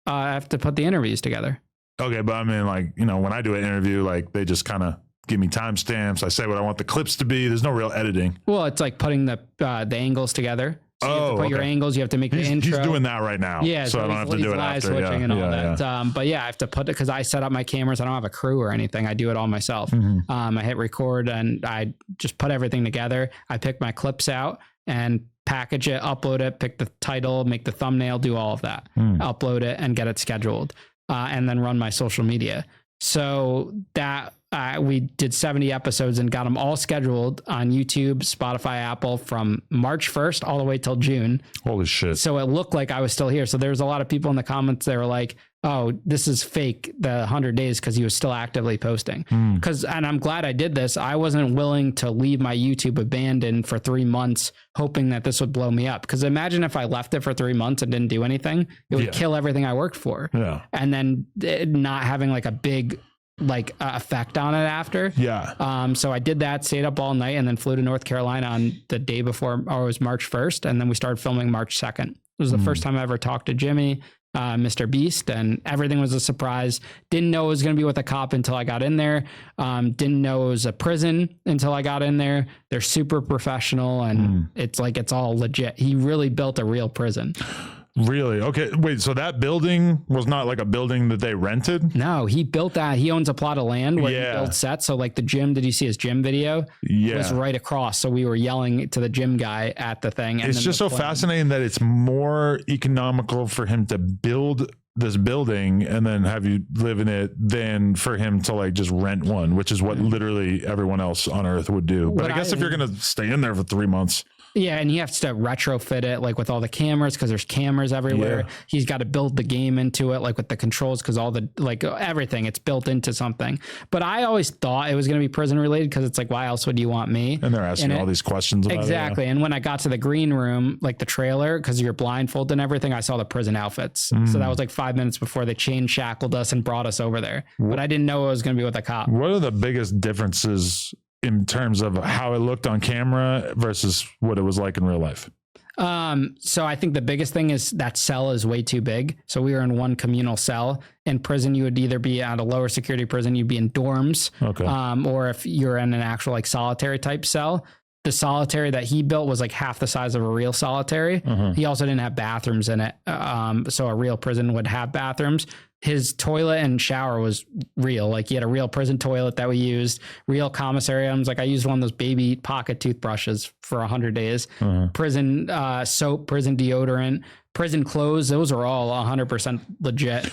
I have to put the interviews together. Okay. But I mean, like, when I do an interview, like they just kind of give me timestamps. I say what I want the clips to be. There's no real editing. Well, it's like putting the angles together. So you have to put your angles. You have to make the intro. He's doing that right now. Yeah, so I don't have to do it live after. Switching and all that. But yeah, I have to put it because I set up my cameras. I don't have a crew or anything. I do it all myself. I hit record and I just put everything together. I pick my clips out and package it, upload it, pick the title, make the thumbnail, do all of that, upload it and get it scheduled. and then run my social media. So that we did 70 episodes and got them all scheduled on YouTube, Spotify, Apple from March 1st all the way till June. Holy shit. So it looked like I was still here. So there was a lot of people in the comments that were like, oh, this is fake, the 100 days, because he was still actively posting. And I'm glad I did this. I wasn't willing to leave my YouTube abandoned for 3 months, hoping that this would blow me up. Because imagine if I left it for 3 months and didn't do anything, it would kill everything I worked for. Yeah. And then not having like a big effect on it after. Yeah. So I did that, stayed up all night, and then flew to North Carolina on the day before, or it was March 1st. And then we started filming March 2nd. It was the first time I ever talked to Jimmy, MrBeast, and everything was a surprise. Didn't know it was going to be with a cop until I got in there. Didn't know it was a prison until I got in there. They're super professional, and it's all legit. He really built a real prison. Really? Okay. Wait, so that building was not like a building that they rented? No, he built that. He owns a plot of land where he built sets. So like the gym, did you see his gym video? Yeah. It was right across. So we were yelling to the gym guy at the thing. And it's just so fascinating that it's more economical for him to build this building and then have you live in it than for him to like just rent one, which is what literally everyone else on earth would do. But I guess if you're going to stay in there for 3 months. Yeah, and he has to retrofit it like with all the cameras because there's cameras everywhere. Yeah. He's got to build the game into it, like with the controls, because all the like everything it's built into something. But I always thought it was going to be prison related because it's like, why else would you want me? And they're asking all these questions about exactly. it. And when I got to the green room, like the trailer, because you're blindfolded and everything, I saw the prison outfits. So that was like 5 minutes before they chain shackled us and brought us over there. But I didn't know it was going to be with a cop. What are the biggest differences in terms of how it looked on camera versus what it was like in real life? So I think the biggest thing is that cell is way too big. So we were in one communal cell. In prison, you would either be at a lower security prison, you'd be in dorms, or if you're in an actual like solitary type cell. The solitary that he built was like half the size of a real solitary. He also didn't have bathrooms in it. So a real prison would have bathrooms. His toilet and shower was real. Like he had a real prison toilet that we used, real commissary items. Like I used one of those baby pocket toothbrushes for 100 days, prison soap, prison deodorant, prison clothes. Those are all 100% legit.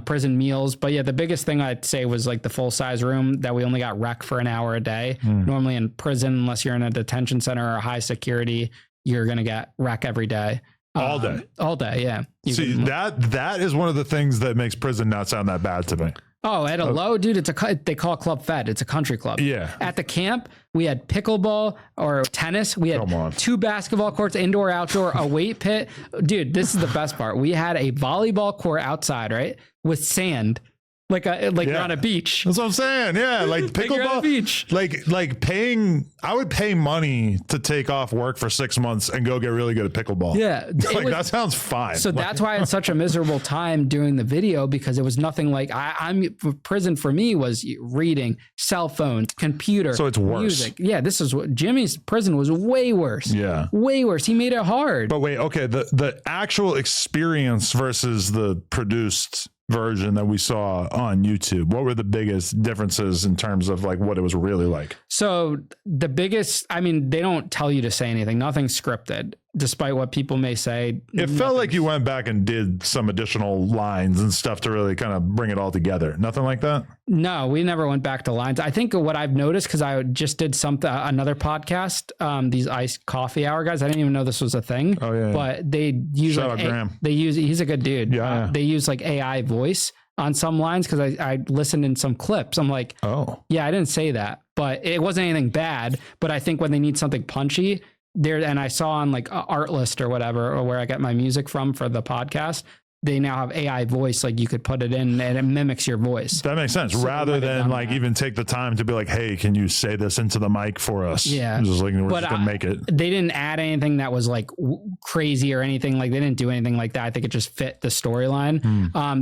Prison meals. But yeah, the biggest thing I'd say was like the full size room that we only got rec for an hour a day. Normally in prison, unless you're in a detention center or a high security, you're going to get rec every day. All day. Yeah. See, that is one of the things that makes prison not sound that bad to me. Oh, at a low, dude, they call it Club Fed. It's a country club. Yeah. At the camp, we had pickleball or tennis. We had 2 basketball courts, indoor, outdoor, a weight pit. Dude, this is the best part. We had a volleyball court outside, right? With sand. Like you're on a beach. That's what I'm saying. Yeah, like pickleball beach. Like paying. I would pay money to take off work for 6 months and go get really good at pickleball. Yeah, that sounds fine. So that's why I had such a miserable time doing the video, because it was nothing like I'm prison for me was reading, cell phones, computer. So it's worse. Music. Yeah, this is what Jimmy's prison was way worse. Yeah, way worse. He made it hard. But wait, okay, the actual experience versus the produced version that we saw on YouTube, what were the biggest differences in terms of like what it was really like? So the biggest, I mean, they don't tell you to say anything, nothing's scripted, despite what people may say. It felt like you went back and did some additional lines and stuff to really kind of bring it all together. Nothing like that? No, we never went back to lines. I think what I've noticed, because I just did another podcast, these iced coffee hour guys. I didn't even know this was a thing. Oh yeah. But they use Shout out Graham. He's a good dude. Yeah. They use like AI voice on some lines, because I listened in some clips. I'm like, oh yeah, I didn't say that, but it wasn't anything bad. But I think when they need something punchy, and I saw on like Artlist or whatever, or where I get my music from for the podcast, they now have AI voice, like you could put it in and it mimics your voice. That makes sense. So rather than like even take the time to be like, hey, can you say this into the mic for us? Yeah. Just like, we're just gonna make it. They didn't add anything that was like crazy or anything. Like they didn't do anything like that. I think it just fit the storyline.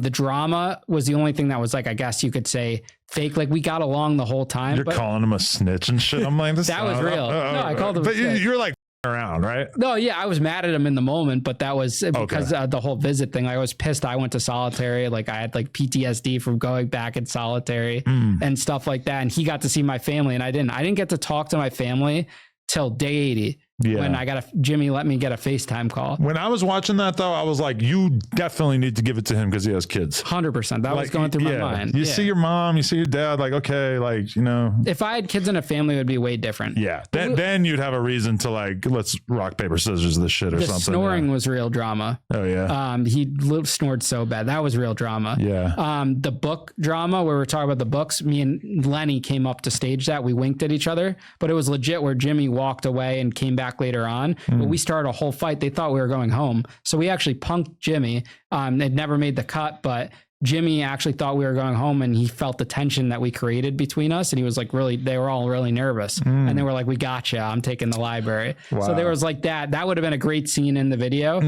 The drama was the only thing that was like, I guess you could say fake. Like we got along the whole time. You're calling him a snitch and shit. I'm like, this that was real. No, I called him. But you're like around, right? No, yeah, I was mad at him in the moment, but that was because the whole visit thing. Like, I was pissed. I went to solitary. Like I had like PTSD from going back in solitary and stuff like that. And he got to see my family, and I didn't get to talk to my family till day 80. Yeah. when Jimmy let me get a FaceTime call. When I was watching that though, I was like, you definitely need to give it to him because he has kids. 100%. That was going through my mind. You see your mom, you see your dad, like, okay, like, you know. If I had kids in a family, it would be way different. Yeah. Then you'd have a reason to like, let's rock, paper, scissors this shit or the something. Snoring was real drama. Oh yeah. He snored so bad. That was real drama. Yeah. The book drama where we're talking about the books, me and Lenny came up to stage that. We winked at each other, but it was legit where Jimmy walked away and came back later on. But we started a whole fight. They thought we were going home. So we actually punked Jimmy. It never made the cut, but Jimmy actually thought we were going home, and he felt the tension that we created between us. And he was like, they were all really nervous. And they were like, we gotcha. I'm taking the library. Wow. So there was like that would have been a great scene in the video.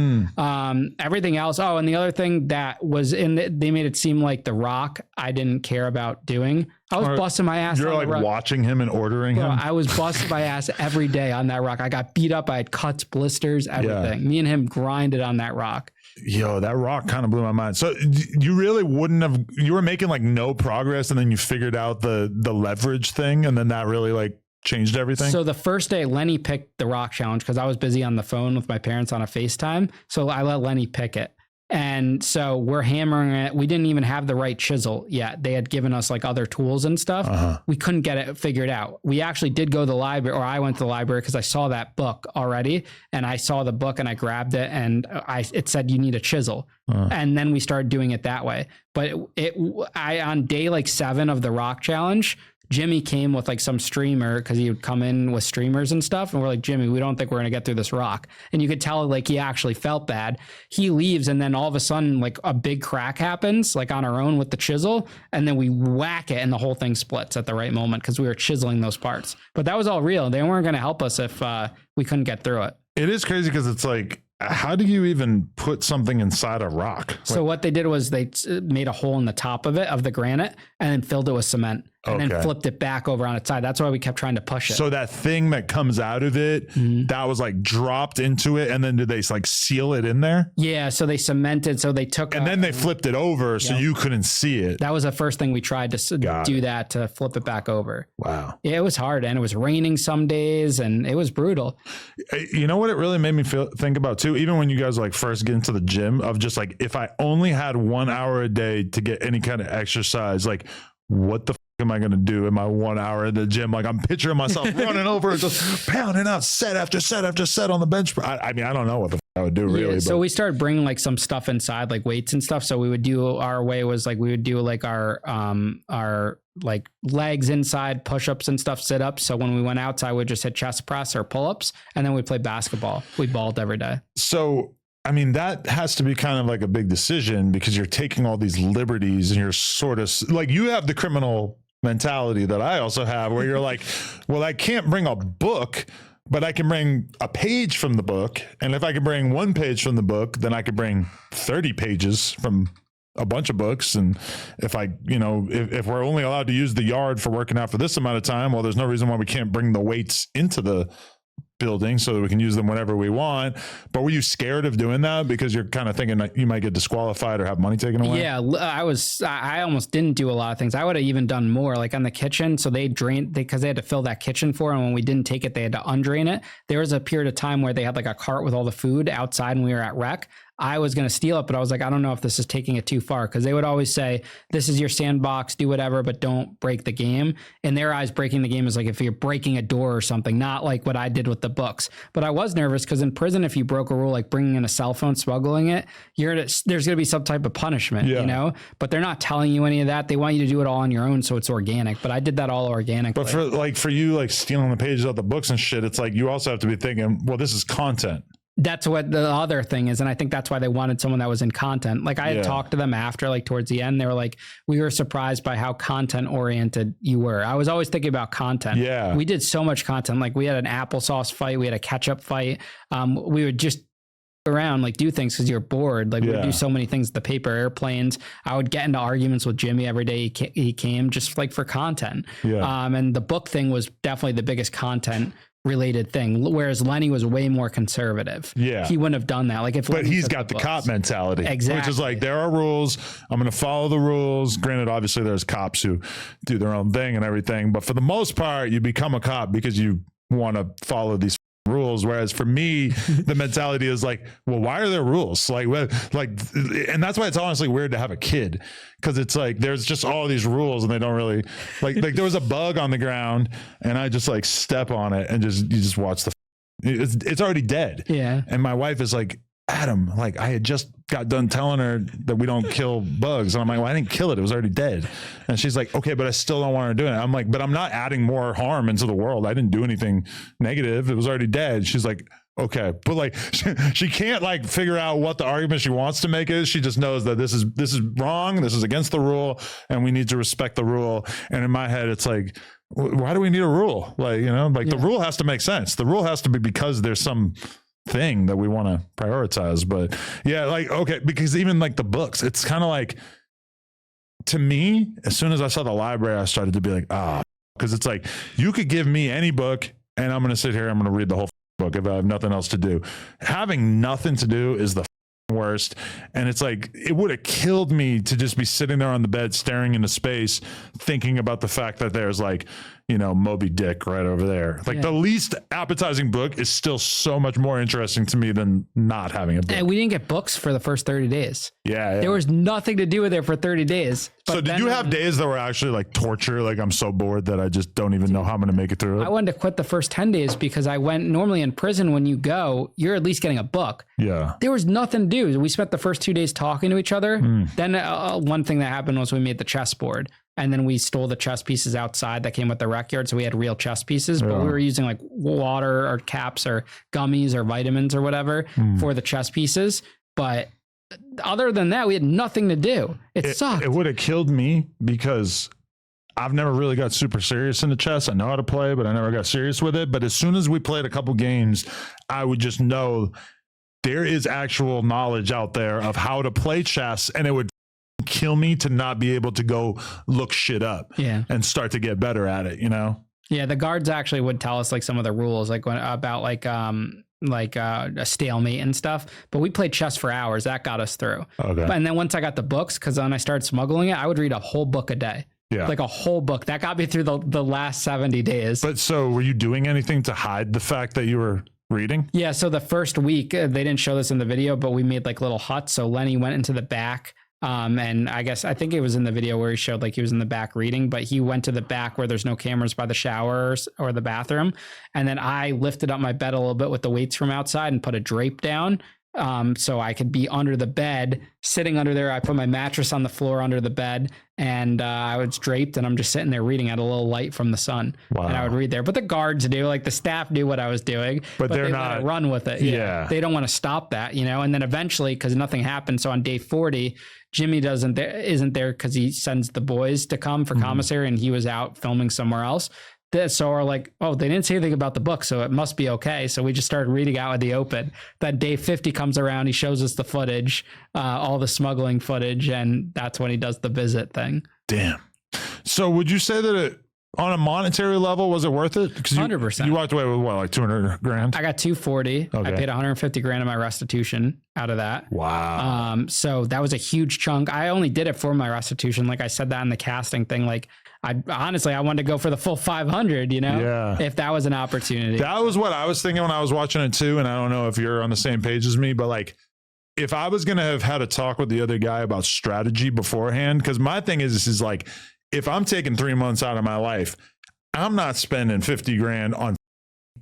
Everything else. Oh, and the other thing that was they made it seem like The Rock, I didn't care about doing. I was busting my ass. You're like watching him and ordering him. I was busting my ass every day on that rock. I got beat up. I had cuts, blisters, everything. Yeah. Me and him grinded on that rock. Yo, that rock kind of blew my mind. So you really you were making like no progress, and then you figured out the leverage thing, and then that really like changed everything. So the first day, Lenny picked the rock challenge because I was busy on the phone with my parents on a FaceTime. So I let Lenny pick it. And so we're hammering it. We didn't even have the right chisel yet. They had given us like other tools and stuff. We couldn't get it figured out. We actually did go to the library, or I went to the library because I saw that book already, and I saw the book and I grabbed it, and it said you need a chisel. And then we started doing it that way. But on day like 7 of the rock challenge, Jimmy came with like some streamer because he would come in with streamers and stuff. And we're like, Jimmy, we don't think we're going to get through this rock. And you could tell like he actually felt bad. He leaves, and then all of a sudden like a big crack happens like on our own with the chisel. And then we whack it and the whole thing splits at the right moment because we were chiseling those parts. But that was all real. They weren't going to help us if we couldn't get through it. It is crazy because it's like, how do you even put something inside a rock? So what they did was they made a hole in the top of it, of the granite, and then filled it with cement. And then flipped it back over on its side. That's why we kept trying to push it. So that thing that comes out of it, that was like dropped into it, and then did they like seal it in there? Yeah, so they cemented, so they took... And then they flipped it over so you couldn't see it. That was the first thing we tried to do that, to flip it back over. Wow. Yeah, it was hard, and it was raining some days, and it was brutal. You know what it really made me think about too? Even when you guys like first get into the gym, of just like, if I only had 1 hour a day to get any kind of exercise, like what the am I going to do in my 1 hour in the gym? Like I'm picturing myself running over and just pounding out set after set after set on the bench. I mean, I don't know what the I would do really. So we started bringing like some stuff inside, like weights and stuff. So we would do, our way was like, we would do like our like legs inside, push-ups and stuff, sit-ups. So when we went outside, we'd just hit chest press or pull-ups, and then we'd play basketball. We balled every day. So I mean, that has to be kind of like a big decision because you're taking all these liberties and you're sort of like, you have the criminal mentality that I also have where you're like, well, I can't bring a book, but I can bring a page from the book. And if I can bring 1 page from the book, then I could bring 30 pages from a bunch of books. And if I, you know, if we're only allowed to use the yard for working out for this amount of time, well, there's no reason why we can't bring the weights into the building so that we can use them whenever we want. But were you scared of doing that because you're kind of thinking that you might get disqualified or have money taken away? Yeah, I almost didn't do a lot of things. I would have even done more, like on the kitchen. So they drained, because they had to fill that kitchen for, and when we didn't take it, they had to undrain it. There was a period of time where they had like a cart with all the food outside and we were at rec. I was going to steal it, but I was like, I don't know if this is taking it too far, because they would always say, this is your sandbox, do whatever, but don't break the game. In their eyes, breaking the game is like if you're breaking a door or something, not like what I did with the books. But I was nervous because in prison, if you broke a rule, like bringing in a cell phone, smuggling it, there's going to be some type of punishment, you know, but they're not telling you any of that. They want you to do it all on your own. So it's organic, but I did that all organically. But for you, like stealing the pages of the books and shit, it's like, you also have to be thinking, well, this is content. That's what the other thing is. And I think that's why they wanted someone that was in content. Like I had talked to them after, like towards the end, they were like, we were surprised by how content oriented you were. I was always thinking about content. Yeah. We did so much content. Like we had an applesauce fight. We had a ketchup fight. We would just around, like do things because you're bored. Like we would do so many things, the paper airplanes. I would get into arguments with Jimmy every day he came, just like for content. And the book thing was definitely the biggest content related thing, whereas Lenny was way more conservative. He wouldn't have done that. Like if, but he's got the cop mentality, exactly, which is like, there are rules, I'm going to follow the rules. Granted, obviously there's cops who do their own thing and everything, but for the most part, you become a cop because you want to follow these rules. Whereas for me, the mentality is like, well, why are there rules? Like, and that's why it's honestly weird to have a kid, because it's like there's just all these rules and they don't really like there was a bug on the ground and I just like step on it and you just watch it's already dead. Yeah. And my wife is like, Adam, like I had just got done telling her that we don't kill bugs. And I'm like, well, I didn't kill it. It was already dead. And she's like, okay, but I still don't want her doing it. I'm like, but I'm not adding more harm into the world. I didn't do anything negative. It was already dead. She's like, okay. But like, she can't like figure out what the argument she wants to make is. She just knows that this is wrong. This is against the rule and we need to respect the rule. And in my head, it's like, why do we need a rule? Like, you know, like the rule has to make sense. The rule has to be because there's some thing that we want to prioritize. But yeah, like, okay, because even like the books, it's kind of like, to me, as soon as I saw the library, I started to be like, because it's like, you could give me any book and I'm going to sit here, I'm going to read the whole book if I have nothing else to do. Having nothing to do is the worst. And it's like, it would have killed me to just be sitting there on the bed staring into space thinking about the fact that there's like, you know, Moby Dick right over there. Like the least appetizing book is still so much more interesting to me than not having a book. And we didn't get books for the first 30 days. Yeah. There was nothing to do with it for 30 days. So did you have days that were actually like torture? Like I'm so bored that I just don't even know how I'm going to make it through it. I wanted to quit the first 10 days because I went normally in prison. When you go, you're at least getting a book. Yeah. There was nothing to do. We spent the first 2 days talking to each other. Then one thing that happened was we made the chessboard. And then we stole the chess pieces outside that came with the rec yard. So we had real chess pieces, but we were using like water or caps or gummies or vitamins or whatever for the chess pieces. But other than that, we had nothing to do. It sucked. It would have killed me because I've never really got super serious into chess. I know how to play, but I never got serious with it. But as soon as we played a couple games, I would just know there is actual knowledge out there of how to play chess, and it would kill me to not be able to go look shit up and start to get better at it, you know? Yeah, the guards actually would tell us like some of the rules, like about a stalemate and stuff. But we played chess for hours. That got us through. Okay. And then once I got the books, because when I started smuggling it, I would read a whole book a day. Yeah. Like a whole book. That got me through the last 70 days. But so were you doing anything to hide the fact that you were reading? Yeah. So the first week, they didn't show this in the video, but we made like little huts. So Lenny went into the back. And I think it was in the video where he showed like he was in the back reading, but he went to the back where there's no cameras by the showers or the bathroom. And then I lifted up my bed a little bit with the weights from outside and put a drape down. So I could be under the bed, sitting under there. I put my mattress on the floor under the bed and I was draped and I'm just sitting there reading at a little light from the sun. Wow. And I would read there. But the guards knew, like the staff knew what I was doing, but they're not run with it. Yeah. They don't want to stop that, you know? And then eventually, because nothing happened. So on day 40, Jimmy isn't there because he sends the boys to come for commissary and he was out filming somewhere else. So we're like, oh, they didn't say anything about the book, so it must be okay. So we just started reading out in the open. Then day 50 comes around, he shows us the footage, all the smuggling footage, and that's when he does the visit thing. Damn. So would you say that on a monetary level, was it worth it? 100%. You walked away with what, like 200 grand? I got 240. Okay. I paid 150 grand of my restitution out of that. Wow. So that was a huge chunk. I only did it for my restitution. Like I said that in the casting thing, like I wanted to go for the full 500, you know, if that was an opportunity. That was what I was thinking when I was watching it too. And I don't know if you're on the same page as me, but like, if I was going to have had a talk with the other guy about strategy beforehand, because my thing is like, if I'm taking 3 months out of my life, I'm not spending 50 grand on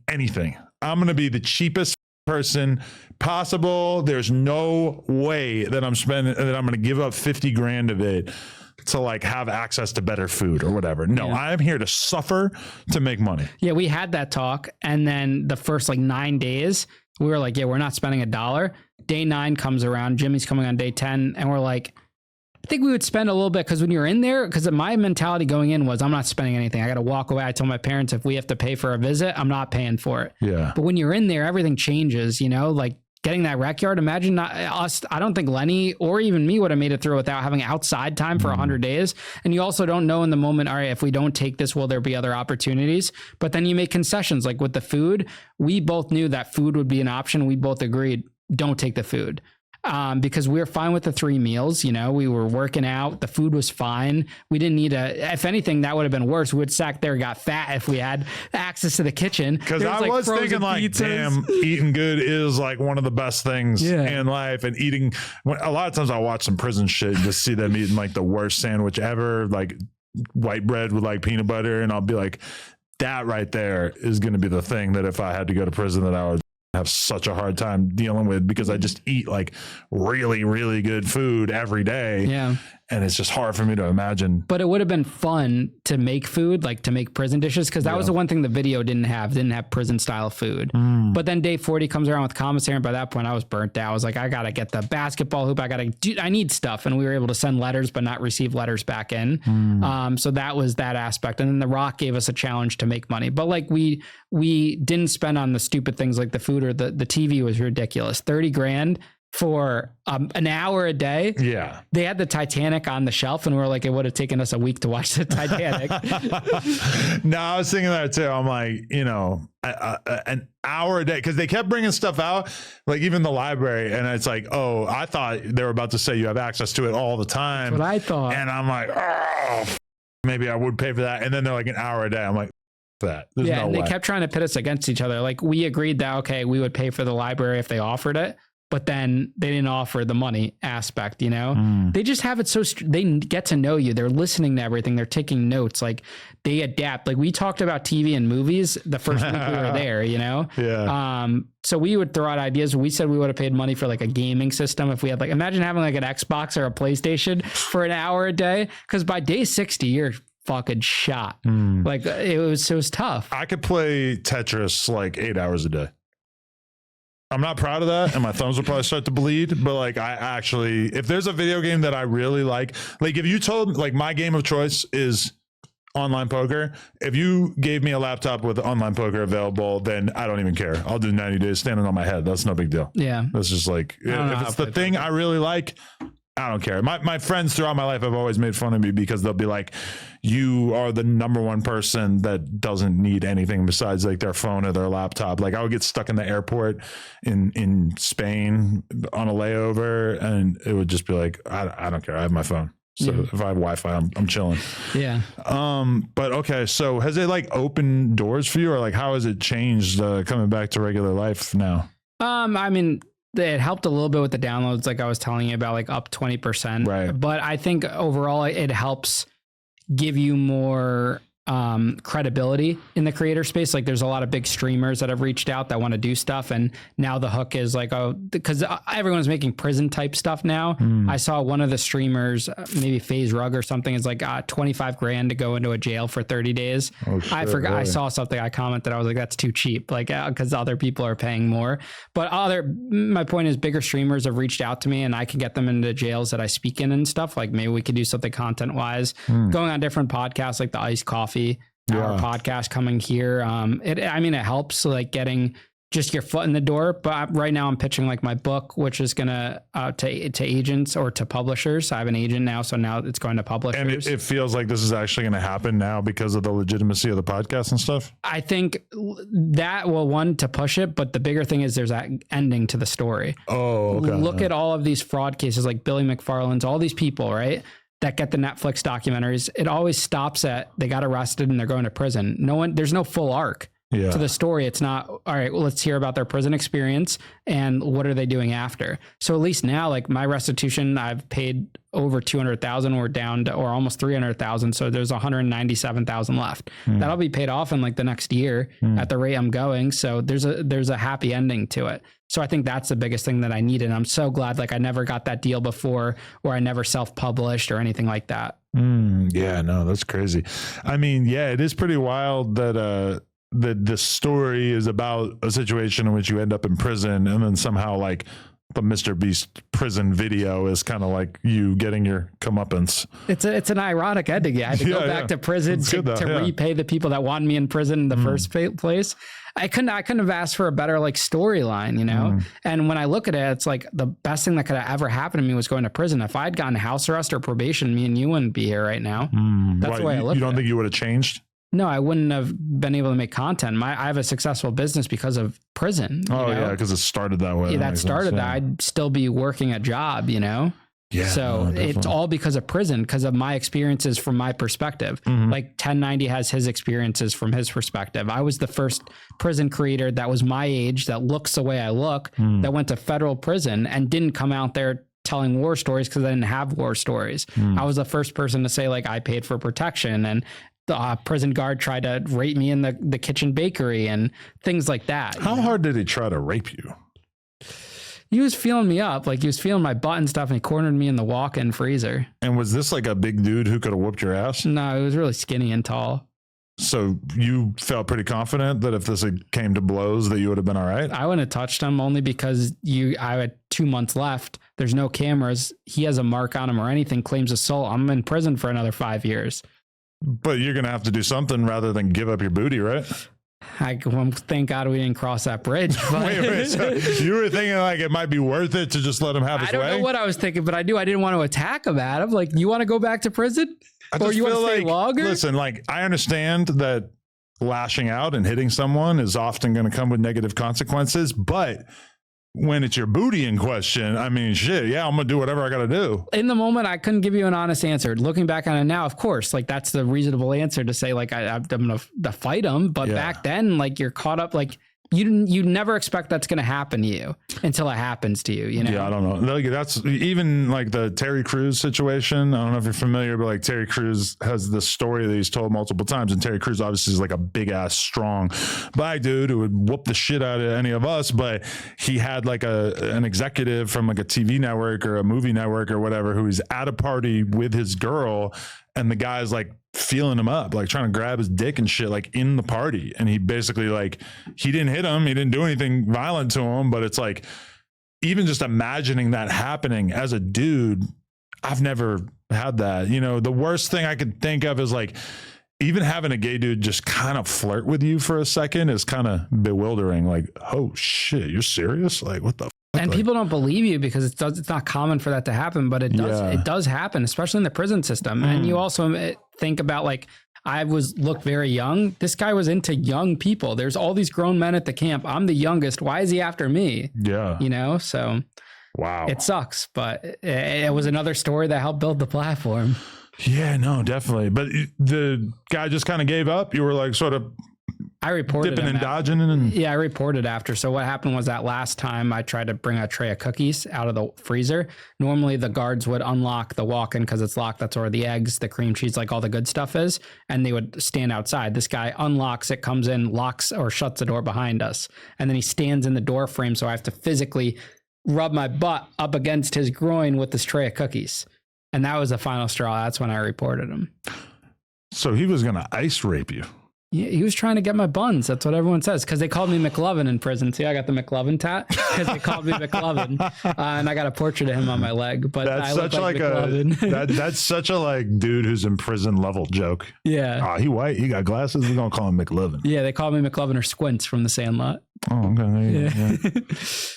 anything. I'm going to be the cheapest person possible. There's no way that I'm going to give up 50 grand of it to like have access to better food or whatever. No, I'm here to suffer to make money. Yeah, we had that talk. And then the first like 9 days, we were like, yeah, we're not spending $1. Day 9 comes around. Jimmy's coming on day 10. And we're like, I think we would spend a little bit because when you're in there, because my mentality going in was I'm not spending anything. I got to walk away. I told my parents if we have to pay for a visit, I'm not paying for it. Yeah. But when you're in there, everything changes, you know, like getting that rec yard. Imagine not us. I don't think Lenny or even me would have made it through without having outside time for 100 days. And you also don't know in the moment, all right, if we don't take this, will there be other opportunities? But then you make concessions like with the food. We both knew that food would be an option. We both agreed, don't take the food. because we were fine with the 3 meals. You know, we were working out. The food was fine. We didn't need if anything, that would have been worse. We would sat there, got fat if we had access to the kitchen. Because I was thinking like, damn, eating good is like one of the best things in life. And eating, a lot of times I watch some prison shit and just see them eating like the worst sandwich ever, like white bread with like peanut butter. And I'll be like, that right there is going to be the thing that if I had to go to prison that I would have such a hard time dealing with, because I just eat like really, really good food every day. Yeah. And it's just hard for me to imagine. But it would have been fun to make food, like to make prison dishes. Cause that was the one thing the video didn't have prison style food. But then day 40 comes around with commissary. And by that point I was burnt out. I was like, I got to get the basketball hoop. I need stuff. And we were able to send letters, but not receive letters back in. So that was that aspect. And then The Rock gave us a challenge to make money, but like we didn't spend on the stupid things like the food or the TV was ridiculous. 30 grand for an hour a day. Yeah. They had the Titanic on the shelf and we were like, it would have taken us a week to watch the Titanic. No, I was thinking that too. I'm like, you know, an hour a day. Cause they kept bringing stuff out, like even the library. And it's like, oh, I thought they were about to say you have access to it all the time. That's what I thought. And I'm like, oh, maybe I would pay for that. And then they're like an hour a day. I'm like, that. There's no and way. They kept trying to pit us against each other. Like we agreed that, okay, we would pay for the library if they offered it. But then they didn't offer the money aspect, you know, they just have it. So they get to know you. They're listening to everything. They're taking notes. Like they adapt. Like we talked about TV and movies the first week we were there, you know? Yeah. So we would throw out ideas. We said we would have paid money for like a gaming system. If we had like, imagine having like an Xbox or a PlayStation for an hour a day. Cause by day 60, you're fucking shot. Like it was tough. I could play Tetris like 8 hours a day. I'm not proud of that, and my thumbs will probably start to bleed, but like I actually, if there's a video game that I really like if you told, like my game of choice is online poker. If you gave me a laptop with online poker available, then I don't even care. I'll do 90 days standing on my head. That's no big deal. Yeah. That's just like, if it's the thing I really like, I don't care. My friends throughout my life have always made fun of me because they'll be like, you are the number one person that doesn't need anything besides like their phone or their laptop. Like I would get stuck in the airport in Spain on a layover and it would just be like, I don't care. I have my phone. So if I have Wi-Fi, I'm chilling. Yeah. But okay. So has it like opened doors for you, or like how has it changed coming back to regular life now? I mean, it helped a little bit with the downloads, like I was telling you about, like up 20%. Right. But I think overall it helps give you more credibility in the creator space. Like there's a lot of big streamers that have reached out that want to do stuff. And now the hook is like, oh, because everyone's making prison type stuff now. I saw one of the streamers, maybe FaZe Rug or something, is like 25 grand to go into a jail for 30 days. Oh, shit, I forgot. Really? I saw something, I commented, I was like, that's too cheap. Like, cause other people are paying more, but my point is bigger streamers have reached out to me and I can get them into jails that I speak in and stuff. Like maybe we could do something content wise, going on different podcasts, like the Iced Coffee, our podcast coming here. It helps like getting just your foot in the door. But right now I'm pitching like my book, which is gonna to agents or to publishers. I have an agent now, so now it's going to publishers. And it feels like this is actually going to happen now because of the legitimacy of the podcast and stuff. I think that will one to push it, but the bigger thing is there's that ending to the story. Oh, okay. Look at all of these fraud cases like Billy McFarland's, all these people, right, that get the Netflix documentaries. It always stops at they got arrested and they're going to prison. There's no full arc. To the story. It's not, all right, well, let's hear about their prison experience and what are they doing after. So at least now, like my restitution, I've paid over 200,000. We're down to, or almost 300,000. So there's 197,000 left. That'll be paid off in like the next year at the rate I'm going. So there's a happy ending to it. So I think that's the biggest thing that I needed. I'm so glad, like I never got that deal before, or I never self-published or anything like that. Yeah, no, that's crazy. I mean, yeah, it is pretty wild that, the story is about a situation in which you end up in prison, and then somehow like the MrBeast prison video is kind of like you getting your comeuppance. It's an ironic ending. I had to go back to prison to repay the people that wanted me in prison in the first place. I couldn't have asked for a better like storyline, you know? And when I look at it, it's like the best thing that could have ever happened to me was going to prison. If I'd gotten house arrest or probation, me and you wouldn't be here right now. That's the way I look at it. You don't think you would have changed? No, I wouldn't have been able to make content. I have a successful business because of prison. Oh yeah, because it started that way. Yeah, that started that. I'd still be working a job, Yeah. So it's all because of prison, because of my experiences from my perspective. Like 1090 has his experiences from his perspective. I was the first prison creator that was my age, that looks the way I look, that went to federal prison and didn't come out there telling war stories because I didn't have war stories. I was the first person to say, like, I paid for protection, and the prison guard tried to rape me in the kitchen bakery and things like that. How hard did he try to rape you? He was feeling me up. Like, he was feeling my butt and stuff, and he cornered me in the walk-in freezer. And was this like a big dude who could have whooped your ass? No, he was really skinny and tall. So you felt pretty confident that if this came to blows that you would have been all right? I wouldn't have touched him, only because I had 2 months left. There's no cameras. He has a mark on him or anything, claims assault. I'm in prison for another 5 years. But you're going to have to do something rather than give up your booty, right? Thank God we didn't cross that bridge. Wait, so you were thinking like it might be worth it to just let him have his way? I don't know what I was thinking, but I didn't want to attack him, Adam. Like, you want to go back to prison? Or you want to stay longer? Listen, like, I understand that lashing out and hitting someone is often going to come with negative consequences, but when it's your booty in question, I mean, shit, yeah, I'm going to do whatever I got to do. In the moment, I couldn't give you an honest answer. Looking back on it now, of course, like, that's the reasonable answer to say, like, I'm going to fight him. But back then, like, you're caught up, like, you never expect that's going to happen to you until it happens to you, Yeah, I don't know. Like, that's even like the Terry Crews situation. I don't know if you're familiar, but like Terry Crews has this story that he's told multiple times. And Terry Crews obviously is like a big ass, strong black dude who would whoop the shit out of any of us. But he had like an executive from like a TV network or a movie network or whatever, who was at a party with his girl. And the guy's like feeling him up, like trying to grab his dick and shit, like in the party. And he basically, like, he didn't hit him. He didn't do anything violent to him. But it's like, even just imagining that happening as a dude, I've never had that. The worst thing I could think of is like, even having a gay dude just kind of flirt with you for a second is kind of bewildering. Like, oh shit, you're serious? Like, what the And people don't believe you because it's not common for that to happen, but it does. It does happen, especially in the prison system. And you also think about, like, I looked very young. This guy was into young people. There's all these grown men at the camp. I'm the youngest. Why is he after me? Yeah. So wow, it sucks, but it was another story that helped build the platform. Yeah, no, definitely. But the guy just kind of gave up. You were like sort of I reported dipping and dodging. Yeah, I reported after. So what happened was that last time I tried to bring a tray of cookies out of the freezer. Normally the guards would unlock the walk-in because it's locked. That's where the eggs, the cream cheese, like all the good stuff is. And they would stand outside. This guy unlocks it, comes in, locks or shuts the door behind us. And then he stands in the door frame. So I have to physically rub my butt up against his groin with this tray of cookies. And that was the final straw. That's when I reported him. So he was going to ice rape you. Yeah, he was trying to get my buns. That's what everyone says. Because they called me McLovin in prison. See, I got the McLovin tat because they called me McLovin, and I got a portrait of him on my leg. But that's such like that's such a like dude who's in prison level joke. Yeah. He white. He got glasses. We're gonna call him McLovin. Yeah, they call me McLovin or Squints from The Sandlot. Oh, okay. Yeah.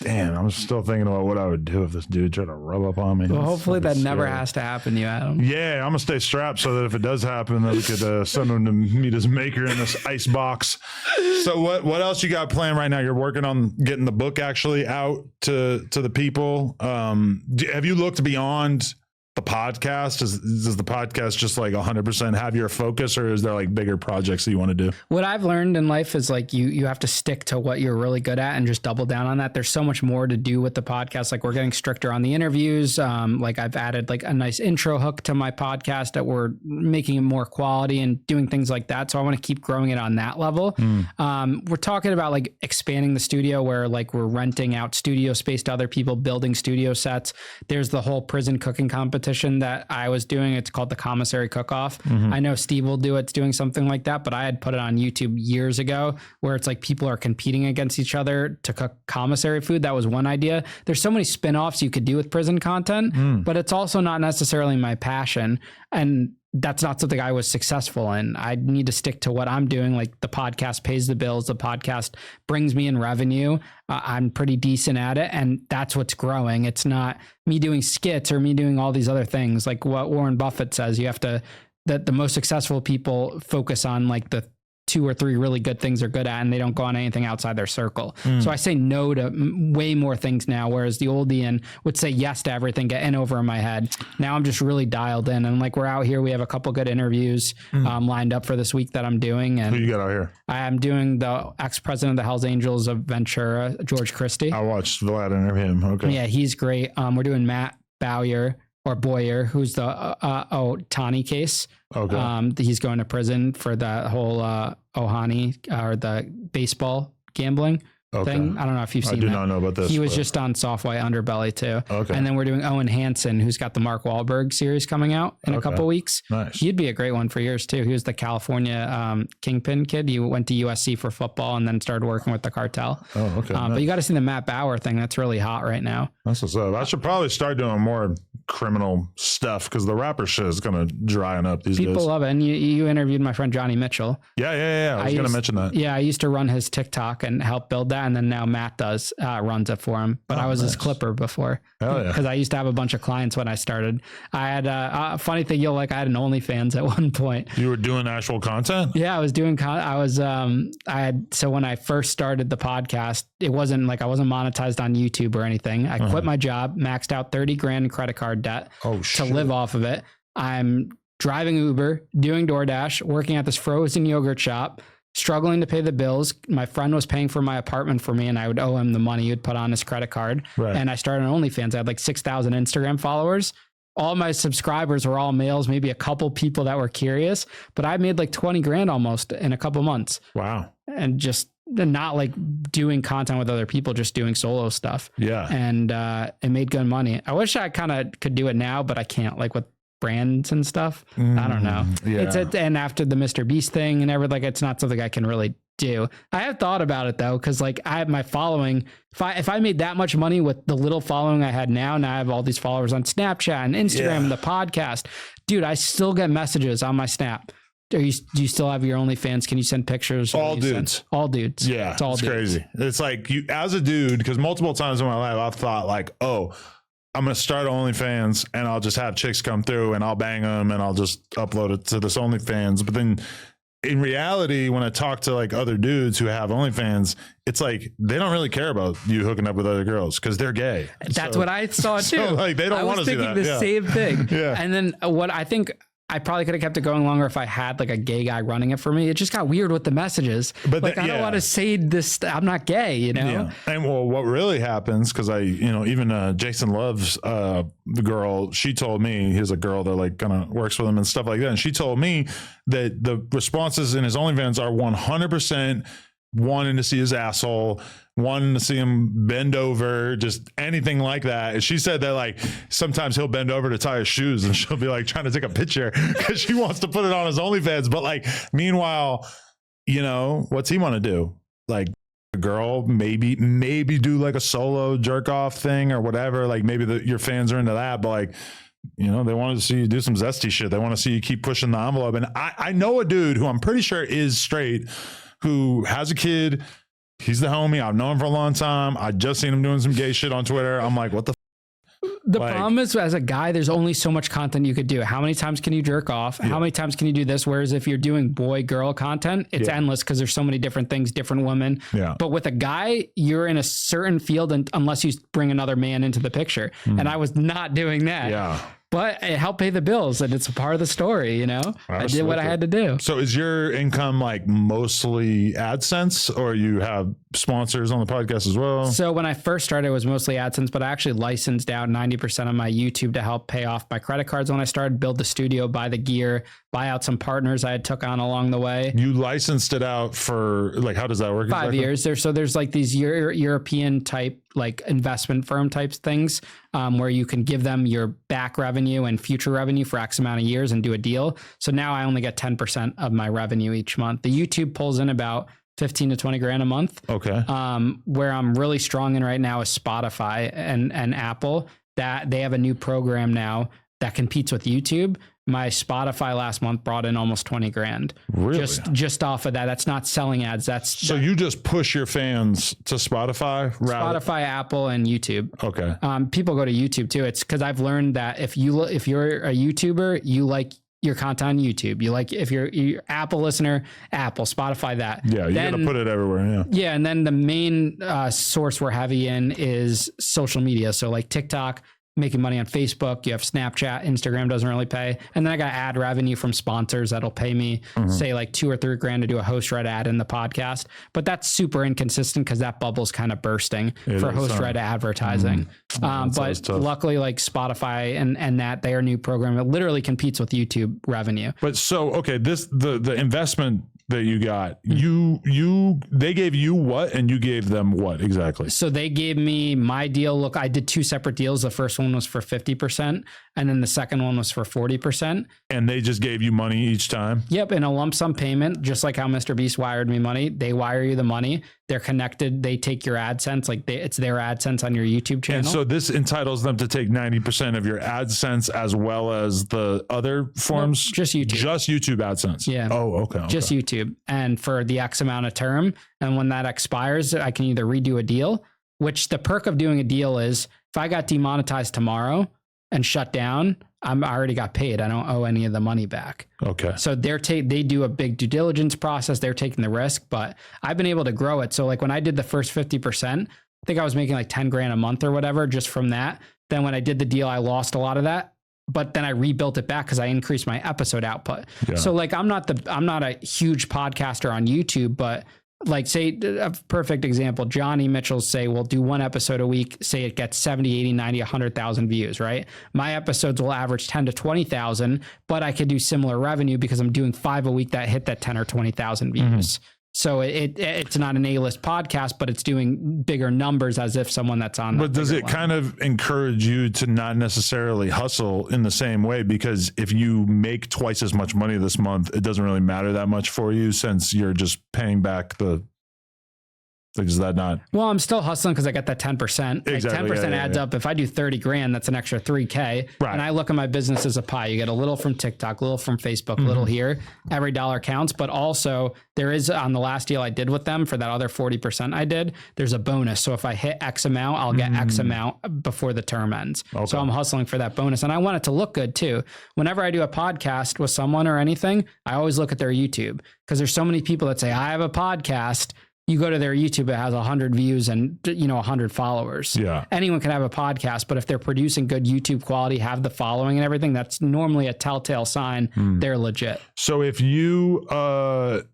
Damn, I'm still thinking about what I would do if this dude tried to rub up on me. Well, hopefully that never has to happen to you, Adam. Yeah, I'm gonna stay strapped so that if it does happen, that we could send him to meet his maker in this ice box. So what else you got planned right now? You're working on getting the book actually out to the people. Have you looked beyond the podcast? Does the podcast just like 100% have your focus, or is there like bigger projects that you want to do? What I've learned in life is like you have to stick to what you're really good at and just double down on that. There's so much more to do with the podcast. Like we're getting stricter on the interviews. Like I've added like a nice intro hook to my podcast that we're making it more quality and doing things like that. So I want to keep growing it on that level. We're talking about like expanding the studio where like we're renting out studio space to other people, building studio sets. There's the whole prison cooking competition that I was doing. It's called the Commissary Cook-Off. I know Steve will do it's doing something like that, but I had put it on YouTube years ago where it's like people are competing against each other to cook commissary food. That was one idea. There's so many spin-offs you could do with prison content, but it's also not necessarily my passion. And that's not something I was successful in. I need to stick to what I'm doing. Like the podcast pays the bills. The podcast brings me in revenue. I'm pretty decent at it. And that's what's growing. It's not me doing skits or me doing all these other things. Like what Warren Buffett says, you have to that the most successful people focus on like the 2 or 3 really good things they're good at, and they don't go on anything outside their circle. So I say no to way more things now, whereas the old Ian would say yes to everything, get in over my head. Now I'm just really dialed in, and like we're out here, we have a couple good interviews lined up for this week that I'm doing. And who you got out here? I'm doing the ex-president of the Hells Angels of Ventura, George Christie. I watched Vlad interview him. Okay. Yeah, he's great. We're doing Matt Boyer, who's the Tani case. Okay. He's going to prison for that whole Ohani or the baseball gambling thing. I don't know if you've seen that. I do not know about this. He was just on Soft White Underbelly too. Okay. And then we're doing Owen Hansen, who's got the Mark Wahlberg series coming out in a couple weeks. Nice. He'd be a great one for yours too. He was the California Kingpin kid. He went to USC for football and then started working with the cartel. Oh, okay. Nice. But you got to see the Matt Bauer thing. That's really hot right now. That's what's up. I should probably start doing more criminal stuff because the rapper shit is kind of drying up these days. People love it. And you interviewed my friend Johnny Mitchell. Yeah. I was going to mention that. Yeah, I used to run his TikTok and help build that. And then now Matt runs it for him. But I was his clipper before. Hell yeah. Because I used to have a bunch of clients when I started. I had a funny thing I had an OnlyFans at one point. You were doing actual content? Yeah, I was doing so when I first started the podcast, it wasn't like I wasn't monetized on YouTube or anything. I quit my job, maxed out 30 grand in credit card debt to live off of it. I'm driving Uber, doing DoorDash, working at this frozen yogurt shop, struggling to pay the bills. My friend was paying for my apartment for me and I would owe him the money he'd put on his credit card. Right. And I started on OnlyFans. I had like 6,000 Instagram followers. All my subscribers were all males, maybe a couple people that were curious, but I made like 20 grand almost in a couple months. Wow. And just not like doing content with other people, just doing solo stuff. Yeah. And it made good money. I wish I kind of could do it now, but I can't, like with brands and stuff. I don't know. Yeah. And after the MrBeast thing and everything, like it's not something I can really do. I have thought about it though, because like I have my following. If I made that much money with the little following I had now I have all these followers on Snapchat and Instagram and the podcast. Dude, I still get messages on my Snap. Do you still have your OnlyFans? Can you send pictures? All dudes. All dudes. Yeah, it's dudes. Crazy. It's like you as a dude, because multiple times in my life I've thought like, oh, I'm going to start OnlyFans and I'll just have chicks come through and I'll bang them and I'll just upload it to this OnlyFans. But then in reality, when I talk to like other dudes who have OnlyFans, it's like they don't really care about you hooking up with other girls because they're gay. That's what I saw too. So like they don't want to see that. I was thinking the same thing. Yeah. And then what I think I probably could have kept it going longer if I had like a gay guy running it for me. It just got weird with the messages. But like, I don't want to say this. I'm not gay, you know? Yeah. And well, what really happens, because even Jason Love's the girl, she told me, he's a girl that like kind of works with him and stuff like that. And she told me that the responses in his OnlyFans are 100% wanting to see his asshole, wanting to see him bend over, just anything like that. And she said that like sometimes he'll bend over to tie his shoes and she'll be like trying to take a picture because she wants to put it on his OnlyFans. But like, meanwhile, what's he want to do? Like a girl, maybe do like a solo jerk off thing or whatever. Like maybe your fans are into that, but like, they want to see you do some zesty shit. They want to see you keep pushing the envelope. And I know a dude who I'm pretty sure is straight, who has a kid. He's the homie. I've known him for a long time. I just seen him doing some gay shit on Twitter. I'm like, what the The problem is, as a guy, there's only so much content you could do. How many times can you jerk off? Yeah. How many times can you do this? Whereas if you're doing boy-girl content, it's endless because there's so many different things, different women. Yeah. But with a guy, you're in a certain field unless you bring another man into the picture. And I was not doing that. Yeah. But it helped pay the bills, and it's a part of the story, I did what I had to do. So is your income like mostly AdSense, or you have sponsors on the podcast as well? So when I first started, it was mostly AdSense, but I actually licensed out 90% of my YouTube to help pay off my credit cards when I started, build the studio, buy the gear, buy out some partners I had took on along the way. You licensed it out for like, how does that work? 5 years. So there's like these European type, like investment firm types things, where you can give them your back revenue and future revenue for X amount of years and do a deal. So now I only get 10% of my revenue each month. The YouTube pulls in about 15 to 20 grand a month. Okay. Where I'm really strong in right now is Spotify and Apple, that they have a new program now that competes with YouTube. My Spotify last month brought in almost 20 grand. Really? Just off of that. That's not selling ads. You just push your fans to Spotify? Spotify, Apple, and YouTube. Okay. People go to YouTube too. It's because I've learned that if you're a YouTuber, your content on YouTube. You like, if you're Apple listener, Apple, Spotify, that. Yeah, you got to put it everywhere. Yeah. Yeah. And then the main source we're heavy in is social media. So like TikTok, making money on Facebook. You have Snapchat, Instagram doesn't really pay. And then I got ad revenue from sponsors that'll pay me say like $2 or $3 grand to do a host read ad in the podcast. But that's super inconsistent because that bubble's kind of bursting for host read advertising. But luckily like Spotify and that their new program, it literally competes with YouTube revenue. But so, okay, the investment that you got, they gave you what, and you gave them what exactly? So they gave me my deal. Look, I did 2 separate deals. The first one was for 50%, and then the second one was for 40%. And they just gave you money each time? Yep, in a lump sum payment, just like how MrBeast wired me money. They wire you the money. They're connected. They take your AdSense, like it's their AdSense on your YouTube channel. And so this entitles them to take 90% of your AdSense as well as the other forms? No, just YouTube. Just YouTube AdSense? Yeah. Oh, okay. Just YouTube. And for the X amount of term. And when that expires, I can either redo a deal, which the perk of doing a deal is if I got demonetized tomorrow and shut down, I already got paid. I don't owe any of the money back. Okay. So they do a big due diligence process. They're taking the risk, but I've been able to grow it. So like when I did the first 50%, I think I was making like 10 grand a month or whatever just from that. Then when I did the deal, I lost a lot of that, but then I rebuilt it back because I increased my episode output. Yeah. So like I'm not a huge podcaster on YouTube, but like say a perfect example, Johnny Mitchell say, we'll do 1 episode a week. Say it gets 70, 80, 90, 100,000 views, right? My episodes will average 10 to 20,000, but I could do similar revenue because I'm doing 5 a week that hit that 10 or 20,000 views. So it's not an A-list podcast, but it's doing bigger numbers as if someone that's on. But does it kind of encourage you to not necessarily hustle in the same way? Because if you make twice as much money this month, it doesn't really matter that much for you since you're just paying back the. Is that not? Well, I'm still hustling because I got that 10%. Exactly. Like 10% adds up. If I do 30 grand, that's an extra 3K. Right. And I look at my business as a pie. You get a little from TikTok, a little from Facebook, a little here. Every dollar counts. But also there is on the last deal I did with them for that other 40% I did, there's a bonus. So if I hit X amount, I'll get X amount before the term ends. Okay. So I'm hustling for that bonus. And I want it to look good too. Whenever I do a podcast with someone or anything, I always look at their YouTube because there's so many people that say, I have a podcast. You go to their YouTube, it has 100 views and 100 followers. Yeah. Anyone can have a podcast, but if they're producing good YouTube quality, have the following and everything, that's normally a telltale sign they're legit. So if you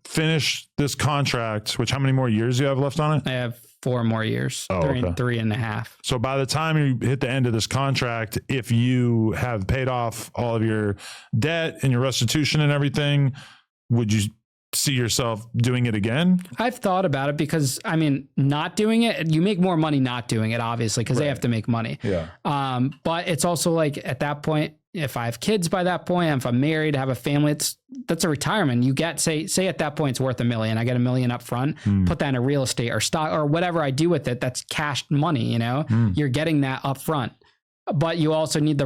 finish this contract, which how many more years do you have left on it? I have 4 more years, 3.5. So by the time you hit the end of this contract, if you have paid off all of your debt and your restitution and everything, would you see yourself doing it again? I've thought about it because not doing it, you make more money not doing it, obviously, because they have to make money. Yeah. But it's also like at that point, if I have kids by that point, if I'm married, have a family, that's a retirement. You get say at that point it's worth $1 million. I get $1 million up front, put that in a real estate or stock or whatever I do with it. That's cash money. You're getting that up front, but you also need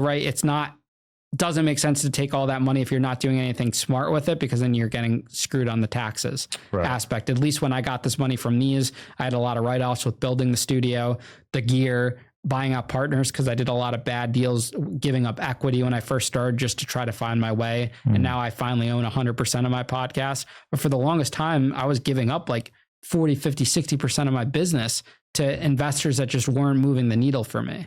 doesn't make sense to take all that money if you're not doing anything smart with it, because then you're getting screwed on the taxes aspect. At least when I got this money from these, I had a lot of write-offs with building the studio, the gear, buying out partners, because I did a lot of bad deals, giving up equity when I first started just to try to find my way. And now I finally own 100% of my podcast. But for the longest time, I was giving up like 40, 50, 60% of my business to investors that just weren't moving the needle for me.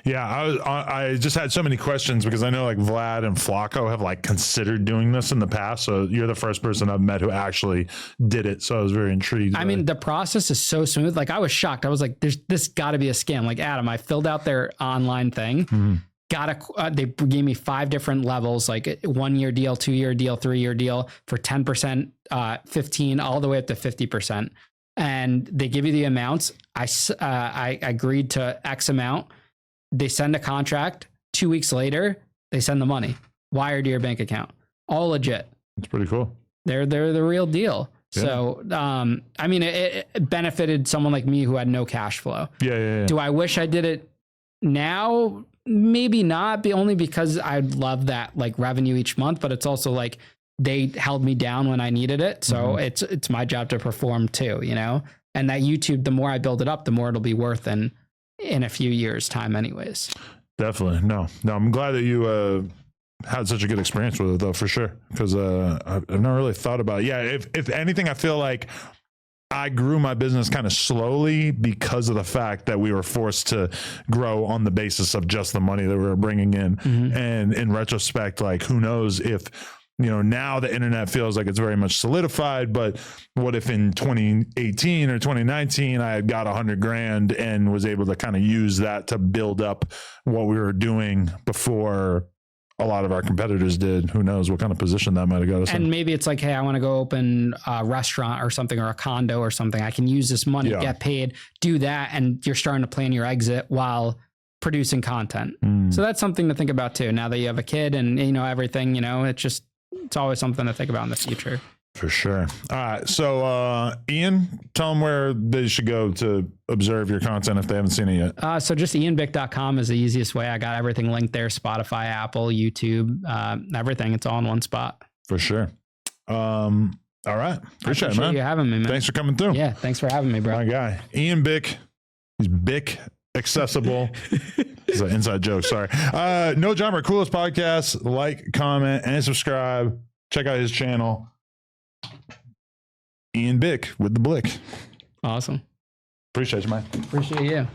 Yeah, I just had so many questions because I know like Vlad and Flacco have like considered doing this in the past. So you're the first person I've met who actually did it. So I was very intrigued. The process is so smooth. Like I was shocked. I was like, this got to be a scam. Like Adam, I filled out their online thing. They gave me 5 different levels, like 1-year deal, 2-year deal, 3-year deal for 10%, 15, all the way up to 50%. And they give you the amounts. I agreed to X amount. They send a contract. 2 weeks later, they send the money wired to your bank account. All legit. It's pretty cool. They're the real deal. Yeah. So, it benefited someone like me who had no cash flow. Yeah. Do I wish I did it now? Maybe not, only because I love that like revenue each month, but it's also like they held me down when I needed it. So it's my job to perform too, and that YouTube, the more I build it up, the more it'll be worth in a few years time anyways. Definitely. No, I'm glad that you had such a good experience with it though, for sure. Because I've never really thought about it. Yeah, if anything, I feel like I grew my business kind of slowly because of the fact that we were forced to grow on the basis of just the money that we were bringing in. And in retrospect, like, who knows if, you know, now the internet feels like it's very much solidified, but what if in 2018 or 2019, I had got 100 grand and was able to kind of use that to build up what we were doing before a lot of our competitors did. Who knows what kind of position that might have got us in. And maybe it's like, hey, I want to go open a restaurant or something, or a condo or something. I can use this money, get paid, do that. And you're starting to plan your exit while producing content. So that's something to think about too. Now that you have a kid and, you know, everything, you know, it's always something to think about in the future. For sure. All right. So, Ian, tell them where they should go to observe your content if they haven't seen it yet. So just ianbick.com is the easiest way. I got everything linked there: Spotify, Apple, YouTube, everything. It's all in one spot. For sure. All right. Appreciate it, man. You having me, man. Thanks for coming through. Yeah. Thanks for having me, bro. My guy, Ian Bick. He's Bick accessible. It's an inside joke. Sorry. No Jumper, coolest podcast. Like, comment, and subscribe. Check out his channel. Ian Bick with the Blick. Awesome. Appreciate you, man. Appreciate you.